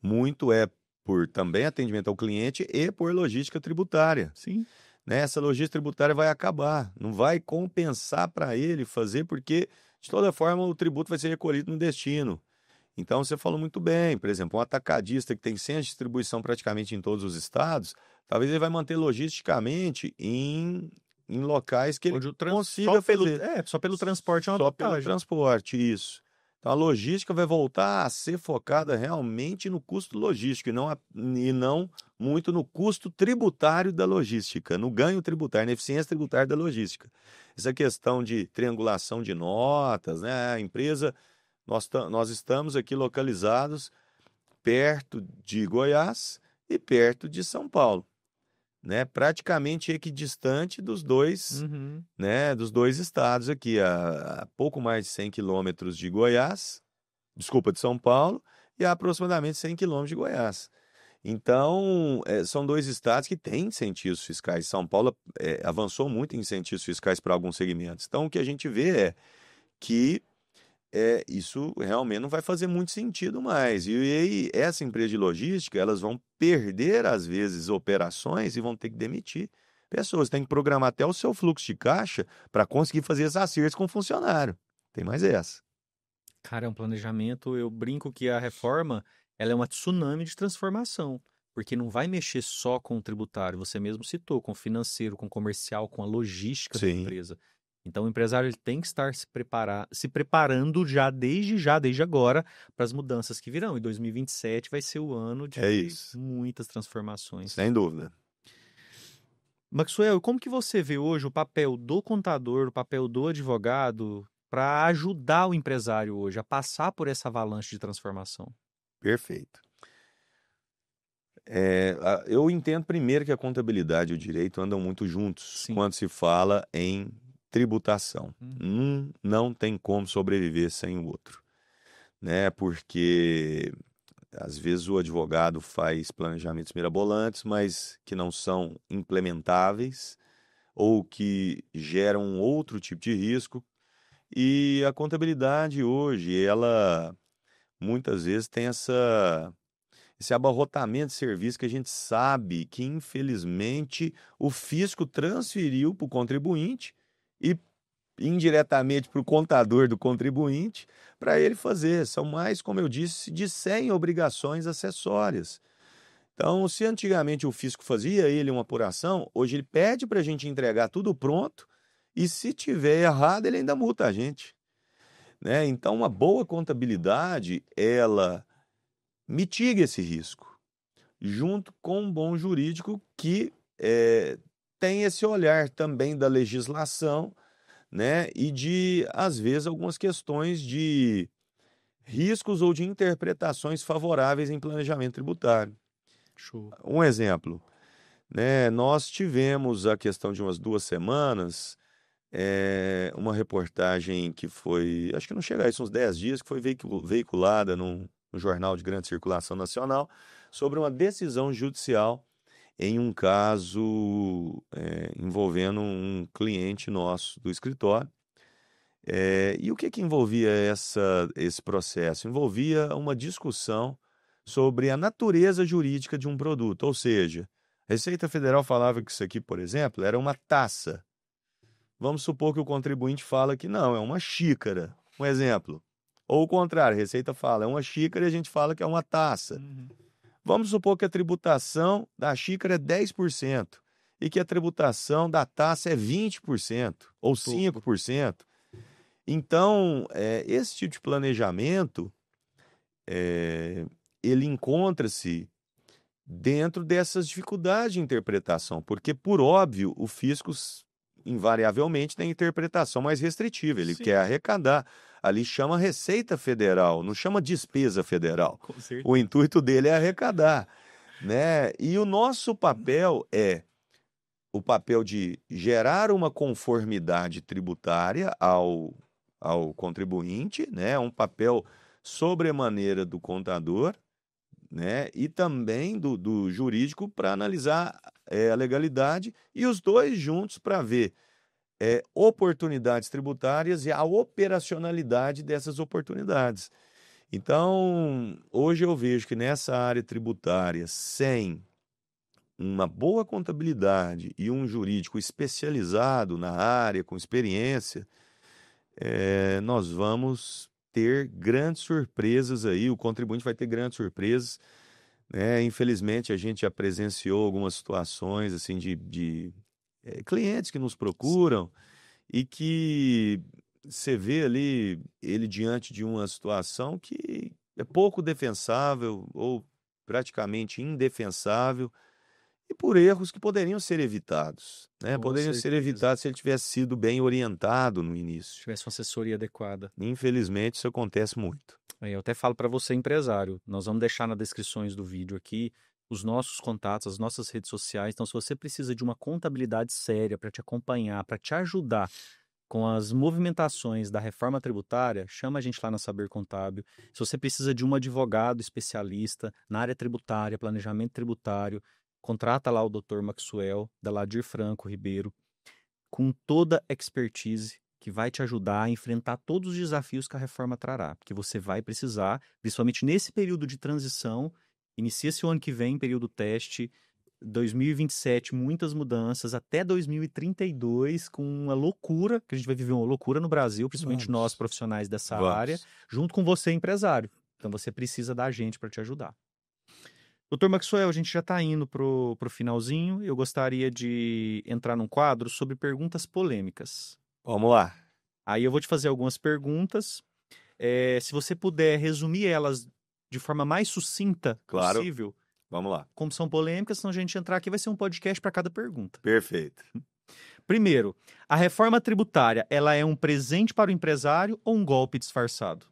Muito é por também atendimento ao cliente e por logística tributária. Sim. Né? Essa logística tributária vai acabar, não vai compensar para ele fazer, porque de toda forma o tributo vai ser recolhido no destino. Então você falou muito bem, por exemplo, um atacadista que tem centro de distribuição praticamente em todos os estados, talvez ele vai manter logisticamente em locais que ele Onde consiga fazer. só pelo transporte é uma Só pelo vantagem. transporte, isso. Então a logística vai voltar a ser focada realmente no custo logístico e não muito no custo tributário da logística, no ganho tributário, na eficiência tributária da logística. Essa questão de triangulação de notas, né? A empresa, nós estamos aqui localizados perto de Goiás e perto de São Paulo, né? Praticamente equidistante Uhum. dos dois estados aqui, a pouco mais de 100 quilômetros de Goiás, desculpa, de São Paulo, e a aproximadamente 100 quilômetros de Goiás. Então, são dois estados que têm incentivos fiscais. São Paulo avançou muito em incentivos fiscais para alguns segmentos. Então, o que a gente vê é que isso realmente não vai fazer muito sentido mais. E essa empresa de logística, elas vão perder, às vezes, operações e vão ter que demitir pessoas. Tem que programar até o seu fluxo de caixa para conseguir fazer esses acertos com o funcionário. Tem mais essa. Cara, é um planejamento. Eu brinco que a reforma ela é uma tsunami de transformação, porque não vai mexer só com o tributário. Você mesmo citou, com o financeiro, com o comercial, com a logística da Sim, empresa. Então, o empresário ele tem que estar se preparando desde agora, para as mudanças que virão. E 2027 vai ser o ano de É isso, muitas transformações. sem dúvida. Maxwell, como que você vê hoje o papel do contador, o papel do advogado para ajudar o empresário hoje a passar por essa avalanche de transformação? Perfeito. Eu entendo primeiro que a contabilidade e o direito andam muito juntos Sim. quando se fala em tributação. Um não tem como sobreviver sem o outro, né? Porque às vezes o advogado faz planejamentos mirabolantes, mas que não são implementáveis ou que geram um outro tipo de risco. E a contabilidade hoje, ela muitas vezes tem esse abarrotamento de serviço que a gente sabe que, infelizmente, o fisco transferiu para o contribuinte e indiretamente para o contador do contribuinte para ele fazer. São mais, como eu disse, de 100 obrigações acessórias. Então, se antigamente o fisco fazia ele uma apuração, hoje ele pede para a gente entregar tudo pronto e, se tiver errado, ele ainda multa a gente, né? Então, uma boa contabilidade, ela mitiga esse risco, junto com um bom jurídico que tem esse olhar também da legislação, né? E de, às vezes, algumas questões de riscos ou de interpretações favoráveis em planejamento tributário. Show. Um exemplo, né? Nós tivemos a questão de umas 2 semanas, uma reportagem que foi, acho que não chega a isso, uns 10 dias, que foi veiculada no jornal de grande circulação nacional, sobre uma decisão judicial em um caso envolvendo um cliente nosso do escritório. E o que envolvia esse processo? Envolvia uma discussão sobre a natureza jurídica de um produto, ou seja, a Receita Federal falava que isso aqui, por exemplo, era uma taça. Vamos supor que o contribuinte fala que não, é uma xícara. Um exemplo. Ou o contrário, a Receita fala, é uma xícara e a gente fala que é uma taça. Vamos supor que a tributação da xícara é 10% e que a tributação da taça é 20% ou 5%. Então, esse tipo de planejamento, ele encontra-se dentro dessas dificuldades de interpretação, porque, por óbvio, o fisco invariavelmente tem interpretação mais restritiva, ele quer arrecadar. Ali chama Receita Federal, não chama despesa federal. Com certeza. O intuito dele é arrecadar, né? E o nosso papel é o papel de gerar uma conformidade tributária ao contribuinte, né? Um papel sobremaneira do contador, né? E também do jurídico para analisar a legalidade e os dois juntos para ver oportunidades tributárias e a operacionalidade dessas oportunidades. Então, hoje eu vejo que nessa área tributária, sem uma boa contabilidade e um jurídico especializado na área, com experiência, nós vamos ter grandes surpresas aí, o contribuinte vai ter grandes surpresas, né? Infelizmente, a gente já presenciou algumas situações assim de clientes que nos procuram e que você vê ali ele diante de uma situação que é pouco defensável ou praticamente indefensável e por erros que poderiam ser evitados, né? Com Poderiam ser certeza. evitados se ele tivesse sido bem orientado no início. Tivesse uma assessoria adequada. Infelizmente, isso acontece muito. Eu até falo para você, empresário, nós vamos deixar nas descrições do vídeo aqui os nossos contatos, as nossas redes sociais. Então, se você precisa de uma contabilidade séria para te acompanhar, para te ajudar com as movimentações da reforma tributária, chama a gente lá na Saber Contábil. Se você precisa de um advogado especialista na área tributária, planejamento tributário, contrata lá o Dr. Maxwell, da Ladir Franco Ribeiro, com toda a expertise que vai te ajudar a enfrentar todos os desafios que a reforma trará, porque você vai precisar, principalmente nesse período de transição, inicia-se o ano que vem, período teste, 2027, muitas mudanças, até 2032, com uma loucura, que a gente vai viver uma loucura no Brasil, principalmente nós profissionais dessa área, junto com você, empresário. Então você precisa da gente para te ajudar. Doutor Maxwell, a gente já está indo pro finalzinho. Eu gostaria de entrar num quadro sobre perguntas polêmicas. Vamos lá. Aí eu vou te fazer algumas perguntas. Se você puder resumir elas de forma mais sucinta Claro, possível, vamos lá. como são polêmicas, senão a gente entrar aqui vai ser um podcast para cada pergunta. Perfeito. Primeiro, a reforma tributária, ela é um presente para o empresário ou um golpe disfarçado?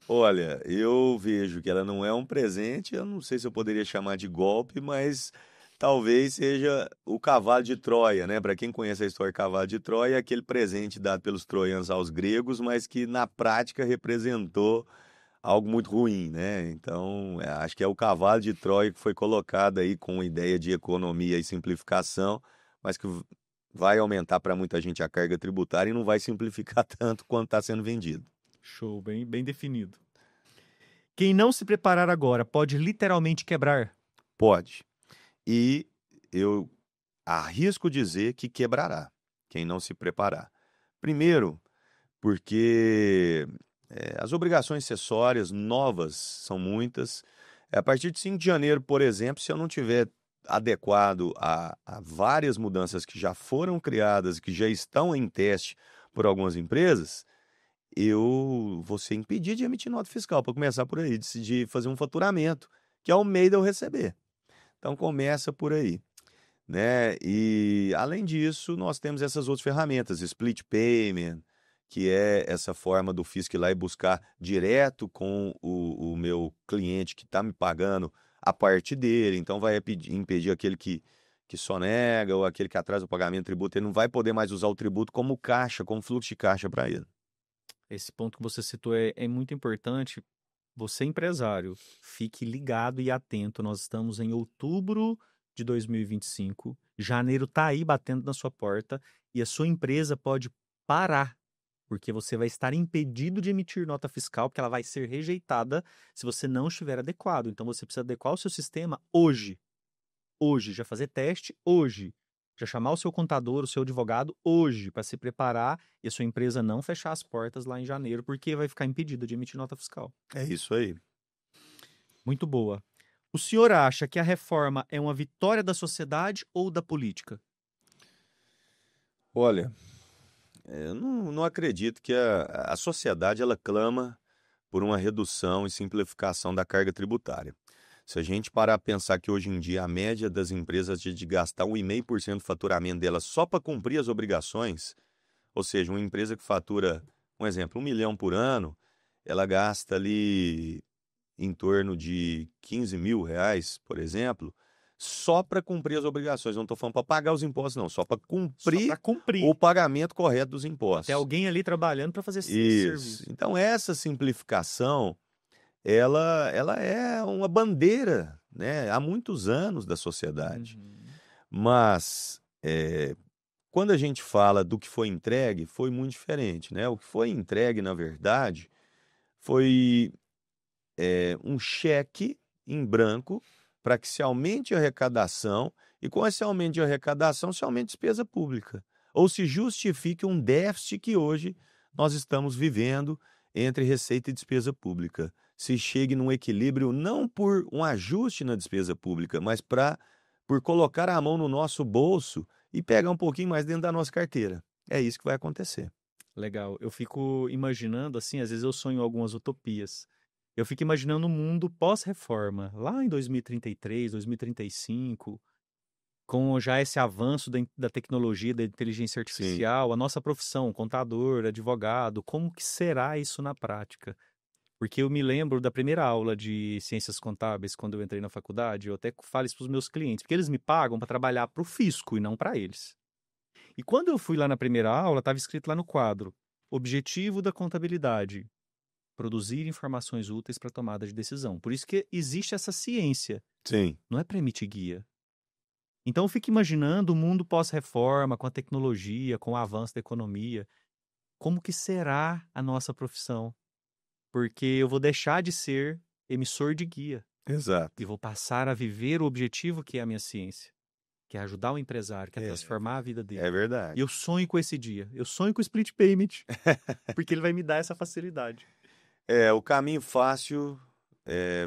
Olha, eu vejo que ela não é um presente, eu não sei se eu poderia chamar de golpe, mas talvez seja o cavalo de Troia, né? Para quem conhece a história do cavalo de Troia, é aquele presente dado pelos troianos aos gregos, mas que na prática representou algo muito ruim, né? Então, acho que é o cavalo de Troia que foi colocado aí com a ideia de economia e simplificação, mas que vai aumentar para muita gente a carga tributária e não vai simplificar tanto quanto está sendo vendido. Show, bem, bem definido. Quem não se preparar agora pode literalmente quebrar? Pode. E eu arrisco dizer que quebrará quem não se preparar. Primeiro, porque as obrigações acessórias novas são muitas. A partir de 5 de janeiro, por exemplo, se eu não tiver adequado a várias mudanças que já foram criadas, que já estão em teste por algumas empresas, eu vou ser impedido de emitir nota fiscal, para começar por aí, decidir fazer um faturamento, que é o meio de eu receber. Então começa por aí, né? E além disso, nós temos essas outras ferramentas, split payment, que é essa forma do fisco ir lá e buscar direto com o meu cliente que está me pagando a parte dele. Então vai impedir aquele que sonega ou aquele que atrasa o pagamento do tributo. Ele não vai poder mais usar o tributo como caixa, como fluxo de caixa para ele. Esse ponto que você citou é muito importante. Você, empresário, fique ligado e atento. Nós estamos em outubro de 2025. Janeiro está aí batendo na sua porta e a sua empresa pode parar, porque você vai estar impedido de emitir nota fiscal, porque ela vai ser rejeitada se você não estiver adequado. Então você precisa adequar o seu sistema hoje. Hoje, já fazer teste hoje. Já chamar o seu contador, o seu advogado hoje, para se preparar e a sua empresa não fechar as portas lá em janeiro, porque vai ficar impedida de emitir nota fiscal. É isso aí. Muito boa. O senhor acha que a reforma é uma vitória da sociedade ou da política? Olha, eu não acredito que a sociedade ela clama por uma redução e simplificação da carga tributária. Se a gente parar a pensar que hoje em dia a média das empresas é de gastar 1,5% do faturamento delas só para cumprir as obrigações, ou seja, uma empresa que fatura, um exemplo, 1 milhão por ano, ela gasta ali em torno de 15 mil reais, por exemplo, só para cumprir as obrigações. Não estou falando para pagar os impostos, não, só para Só para cumprir cumprir. o pagamento correto dos Tem impostos. alguém ali trabalhando para fazer esse Isso. serviço. Então, essa simplificação, ela é uma bandeira, né, há muitos anos da sociedade. Uhum. Mas, quando a gente fala do que foi entregue, foi muito diferente, né? O que foi entregue, na verdade, foi um cheque em branco para que se aumente a arrecadação e com esse aumento de arrecadação se aumente a despesa pública. Ou se justifique um déficit que hoje nós estamos vivendo entre receita e despesa pública. Se chegue num equilíbrio não por um ajuste na despesa pública, mas por colocar a mão no nosso bolso e pegar um pouquinho mais dentro da nossa carteira. É isso que vai acontecer. Legal. Eu fico imaginando, assim, às vezes eu sonho algumas utopias. Eu fico imaginando um mundo pós-reforma, lá em 2033, 2035, com já esse avanço da tecnologia, da inteligência Sim, artificial, a nossa profissão, contador, advogado, como que será isso na prática? Porque eu me lembro da primeira aula de ciências contábeis, quando eu entrei na faculdade, eu até falo isso para os meus clientes, porque eles me pagam para trabalhar para o fisco e não para eles. E quando eu fui lá na primeira aula, estava escrito lá no quadro: objetivo da contabilidade, produzir informações úteis para tomada de decisão. Por isso que existe essa ciência, sim. não é para emitir guia. Então eu fico imaginando o mundo pós-reforma, com a tecnologia, com o avanço da economia, como que será a nossa profissão? Porque eu vou deixar de ser emissor de guia Exato. e vou passar a viver o objetivo que é a minha ciência, que é ajudar o empresário, que é É, transformar a vida dele. é E verdade. eu sonho com esse dia. Eu sonho com o split payment, porque ele vai me dar essa facilidade. O caminho fácil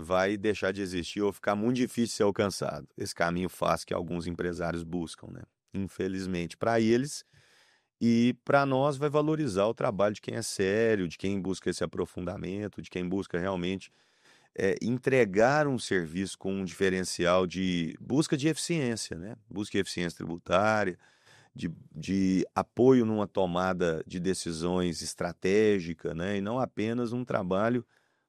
vai deixar de existir ou ficar muito difícil de ser alcançado. Esse caminho fácil que alguns empresários buscam, né? infelizmente, para eles. E para nós vai valorizar o trabalho de quem é sério, de quem busca esse aprofundamento, de quem busca realmente entregar um serviço com um diferencial de busca de eficiência, né? Busca de eficiência tributária, de apoio numa tomada de decisões estratégica, né? E não apenas um trabalho,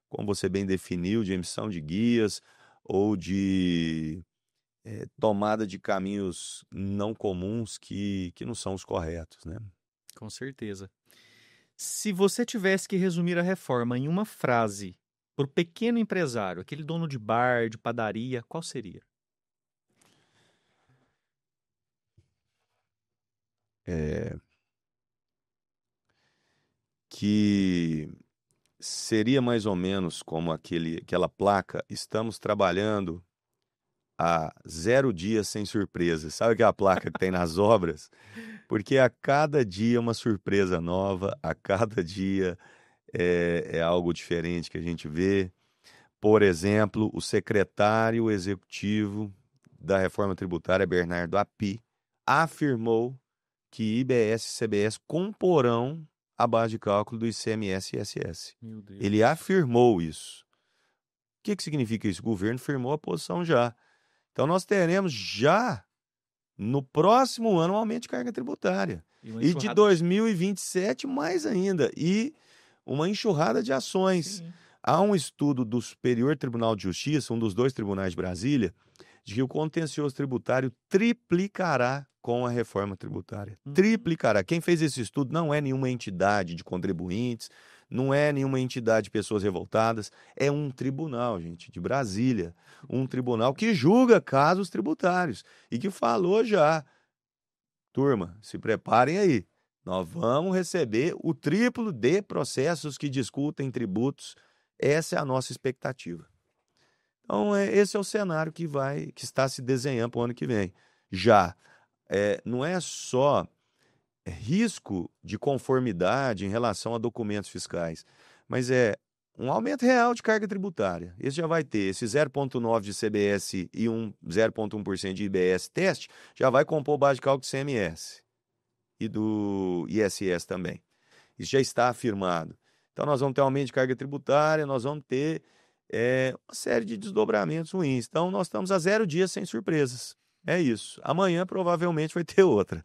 como você bem definiu, de emissão de guias ou de tomada de caminhos não comuns que não são os corretos, né? Com certeza. Se você tivesse que resumir a reforma em uma frase para o pequeno empresário, aquele dono de bar, de padaria, qual seria? Que seria mais ou menos como aquela placa: estamos trabalhando há 0 dias sem surpresas. Sabe aquela placa que tem nas obras? Porque a cada dia uma surpresa nova, a cada dia é algo diferente que a gente vê. Por exemplo, o secretário executivo da reforma tributária, Bernardo Api, afirmou que IBS e CBS comporão a base de cálculo do ICMS e ISS. Meu Deus. Ele afirmou isso. O que significa isso? O governo firmou a posição já. Então, nós teremos já, no próximo ano, um aumento de carga tributária. E de 2027, mais ainda. E uma enxurrada de ações. Sim. Há um estudo do Superior Tribunal de Justiça, um dos 2 tribunais de Brasília, de que o contencioso tributário triplicará com a reforma tributária. Triplicará. Quem fez esse estudo não é nenhuma entidade de contribuintes, não é nenhuma entidade de pessoas revoltadas, é um tribunal, gente, de Brasília. Um tribunal que julga casos tributários e que falou já: turma, se preparem aí, nós vamos receber o triplo de processos que discutem tributos. Essa é a nossa expectativa. Então, esse é o cenário que está se desenhando para o ano que vem. Já não é só risco de conformidade em relação a documentos fiscais, mas é um aumento real de carga tributária. Esse já vai ter esse 0,9% de CBS e 0,1% de IBS teste, já vai compor base de cálculo do CMS e do ISS também. Isso já está afirmado. Então, nós vamos ter aumento de carga tributária, nós vamos ter uma série de desdobramentos ruins. Então, nós estamos há 0 dias sem surpresas. É isso. Amanhã, provavelmente, vai ter outra.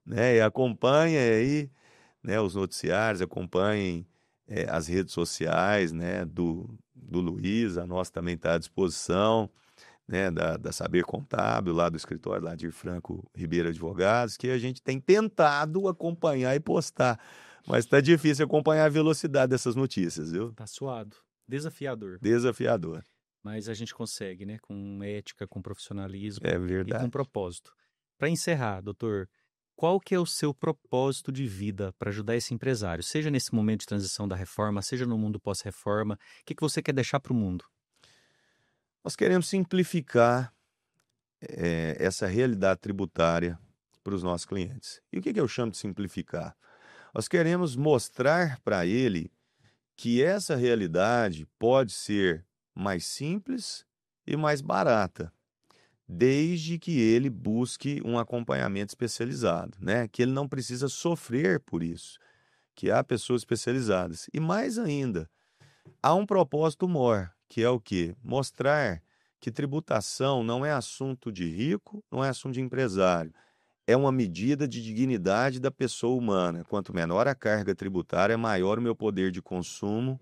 Né? E acompanhem aí, né, os noticiários, acompanhem as redes sociais, né, do Luiz, a nossa também está à disposição, né, da Saber Contábil, lá do escritório lá de Franco Ribeiro Advogados, que a gente tem tentado acompanhar e postar. Mas está difícil acompanhar a velocidade dessas notícias, viu? Tá suado. Desafiador. Desafiador. Mas a gente consegue, né? Com ética, com profissionalismo É e verdade. com propósito. Para encerrar, doutor, qual que é o seu propósito de vida para ajudar esse empresário? Seja nesse momento de transição da reforma, seja no mundo pós-reforma. O que você quer deixar para o mundo? Nós queremos simplificar essa realidade tributária para os nossos clientes. E o que eu chamo de simplificar? Nós queremos mostrar para ele que essa realidade pode ser mais simples e mais barata, desde que ele busque um acompanhamento especializado, né? Que ele não precisa sofrer por isso, que há pessoas especializadas. E mais ainda, há um propósito maior, que é o quê? Mostrar que tributação não é assunto de rico, não é assunto de empresário. É uma medida de dignidade da pessoa humana. Quanto menor a carga tributária, maior o meu poder de consumo.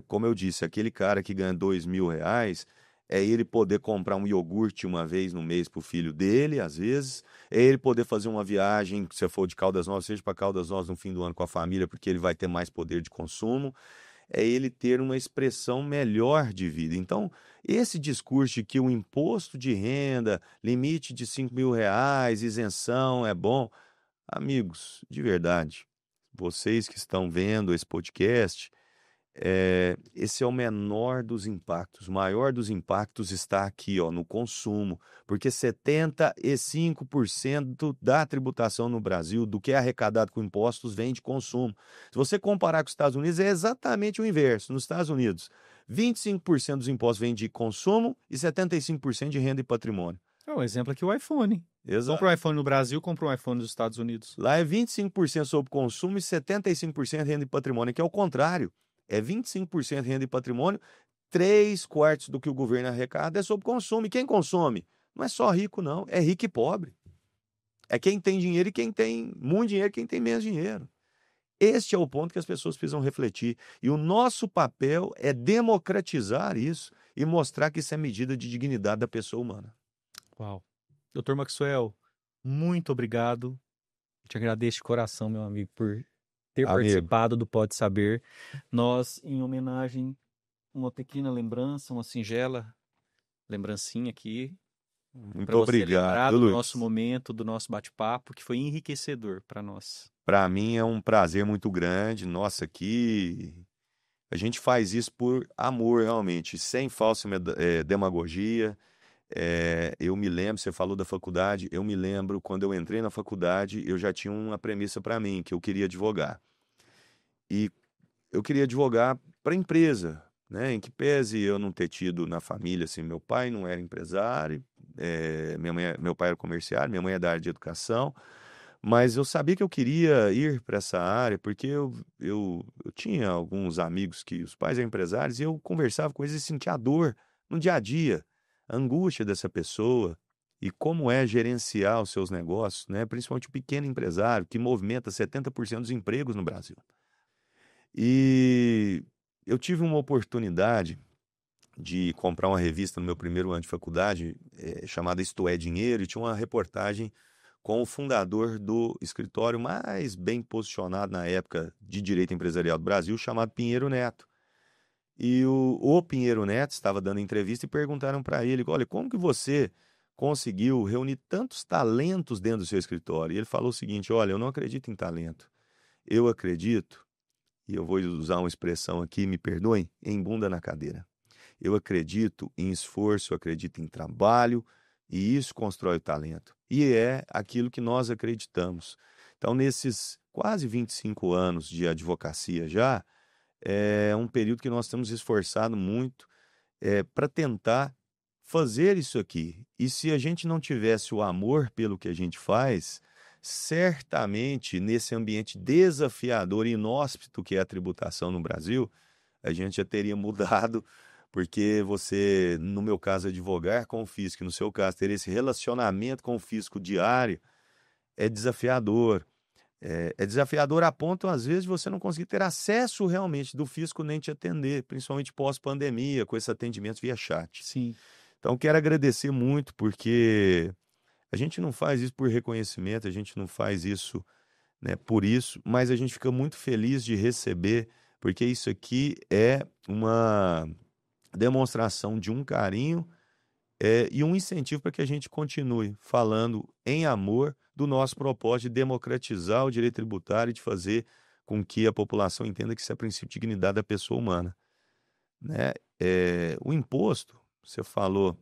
Como eu disse, aquele cara que ganha R$ 2.000, é ele poder comprar um iogurte uma vez no mês para o filho dele, às vezes. É ele poder fazer uma viagem, se for de Caldas Novas, seja para Caldas Novas no fim do ano com a família, porque ele vai ter mais poder de consumo. É ele ter uma expressão melhor de vida. Então, esse discurso de que o imposto de renda, limite de R$ 5.000, isenção é bom, amigos, de verdade, vocês que estão vendo esse podcast, esse é o menor dos impactos. O maior dos impactos está aqui, ó, no consumo, porque 75% da tributação no Brasil, do que é arrecadado com impostos, vem de consumo. Se você comparar com os Estados Unidos, é exatamente o inverso. Nos Estados Unidos, 25% dos impostos vêm de consumo e 75% de renda e patrimônio. O exemplo aqui é o iPhone. Exato. Compra um iPhone no Brasil, compra um iPhone nos Estados Unidos. Lá é 25% sobre consumo e 75% renda e patrimônio, que é o contrário. É 25% renda e patrimônio, 3/4 do que o governo arrecada é sobre consumo. E quem consome? Não é só rico, não. É rico e pobre. É quem tem dinheiro e quem tem muito dinheiro e quem tem menos dinheiro. Este é o ponto que as pessoas precisam refletir. E o nosso papel é democratizar isso e mostrar que isso é medida de dignidade da pessoa humana. Uau. Dr. Maxwell, muito obrigado. Te agradeço de coração, meu amigo, por ter participado do Pode Saber. Nós, em homenagem, uma pequena lembrança, uma singela lembrancinha aqui, para você obrigado, lembrar do Luiz. nosso momento, do nosso bate-papo, que foi enriquecedor para nós. Para mim é um prazer muito grande. Nossa, aqui a gente faz isso por amor, realmente, sem falsa demagogia. Eu me lembro, você falou da faculdade, eu me lembro quando eu entrei na faculdade, eu já tinha uma premissa para mim, que eu queria advogar. E eu queria advogar para empresa, né? Em que pese eu não ter tido na família, assim, meu pai não era empresário, meu pai era comerciário, minha mãe é da área de educação, mas eu sabia que eu queria ir para essa área, porque eu tinha alguns amigos que os pais eram empresários e eu conversava com eles e sentia a dor no dia a dia, a angústia dessa pessoa e como é gerenciar os seus negócios, né? Principalmente o pequeno empresário, que movimenta 70% dos empregos no Brasil. E eu tive uma oportunidade de comprar uma revista no meu primeiro ano de faculdade, chamada Isto é Dinheiro, e tinha uma reportagem com o fundador do escritório mais bem posicionado na época de direito empresarial do Brasil, chamado Pinheiro Neto. E o Pinheiro Neto estava dando entrevista e perguntaram para ele, olha, como que você conseguiu reunir tantos talentos dentro do seu escritório? E ele falou o seguinte, olha, eu não acredito em talento, eu acredito, e eu vou usar uma expressão aqui, me perdoem, em bunda na cadeira. Eu acredito em esforço, eu acredito em trabalho, e isso constrói o talento. E é aquilo que nós acreditamos. Então, nesses quase 25 anos de advocacia já, é um período que nós temos esforçado muito para tentar fazer isso aqui. E se a gente não tivesse o amor pelo que a gente faz, certamente nesse ambiente desafiador e inóspito que é a tributação no Brasil, a gente já teria mudado, porque você, no meu caso, advogar com o fisco, e no seu caso, ter esse relacionamento com o fisco diário, é desafiador. É desafiador a ponto, às vezes, de você não conseguir ter acesso realmente do fisco nem te atender, principalmente pós-pandemia, com esse atendimento via chat. Sim. Então, quero agradecer muito, porque a gente não faz isso por reconhecimento, a gente não faz isso, né, por isso, mas a gente fica muito feliz de receber, porque isso aqui é uma demonstração de um carinho e um incentivo para que a gente continue falando em amor do nosso propósito de democratizar o direito tributário e de fazer com que a população entenda que isso é princípio de dignidade da pessoa humana, né? O imposto, você falou,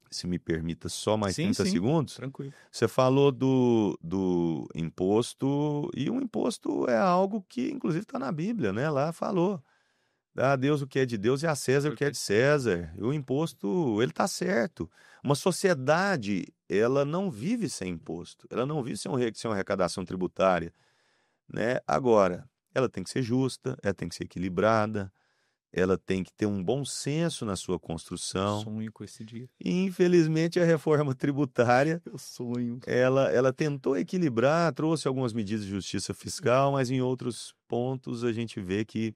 se me permita só mais Sim, 30 sim, segundos, tranquilo. você falou do imposto, e o imposto é algo que inclusive está na Bíblia, né? Lá falou. Dá a Deus o que é de Deus e a César o que é de César. E o imposto, ele está certo. Uma sociedade, ela não vive sem imposto. Ela não vive sem uma arrecadação tributária, né? Agora, ela tem que ser justa, ela tem que ser equilibrada, ela tem que ter um bom senso na sua construção. Sonho com esse dia. E, infelizmente, a reforma tributária, Eu sonho. ela tentou equilibrar, trouxe algumas medidas de justiça fiscal, mas em outros pontos a gente vê que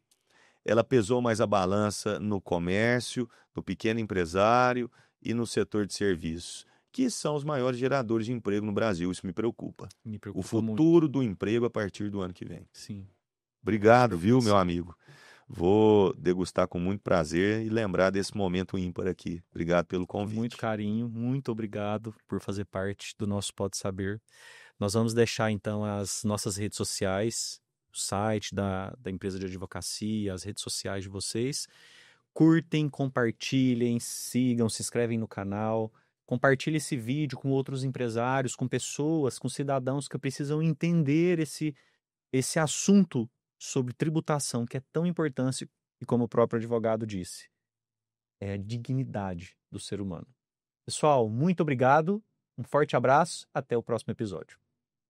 ela pesou mais a balança no comércio, no pequeno empresário e no setor de serviços, que são os maiores geradores de emprego no Brasil. Isso me preocupa. Me O preocupa futuro muito. do emprego a partir do ano que vem. Sim. Obrigado, viu, meu Sim. amigo? Vou degustar com muito prazer e lembrar desse momento ímpar aqui. Obrigado pelo Com convite. muito carinho, muito obrigado por fazer parte do nosso Pode Saber. Nós vamos deixar então as nossas redes sociais, o site da empresa de advocacia, as redes sociais de vocês. Curtem, compartilhem, sigam, se inscrevem no canal. Compartilhe esse vídeo com outros empresários, com pessoas, com cidadãos que precisam entender esse assunto sobre tributação, que é tão importante e como o próprio advogado disse, é a dignidade do ser humano. Pessoal, muito obrigado, um forte abraço, até o próximo episódio.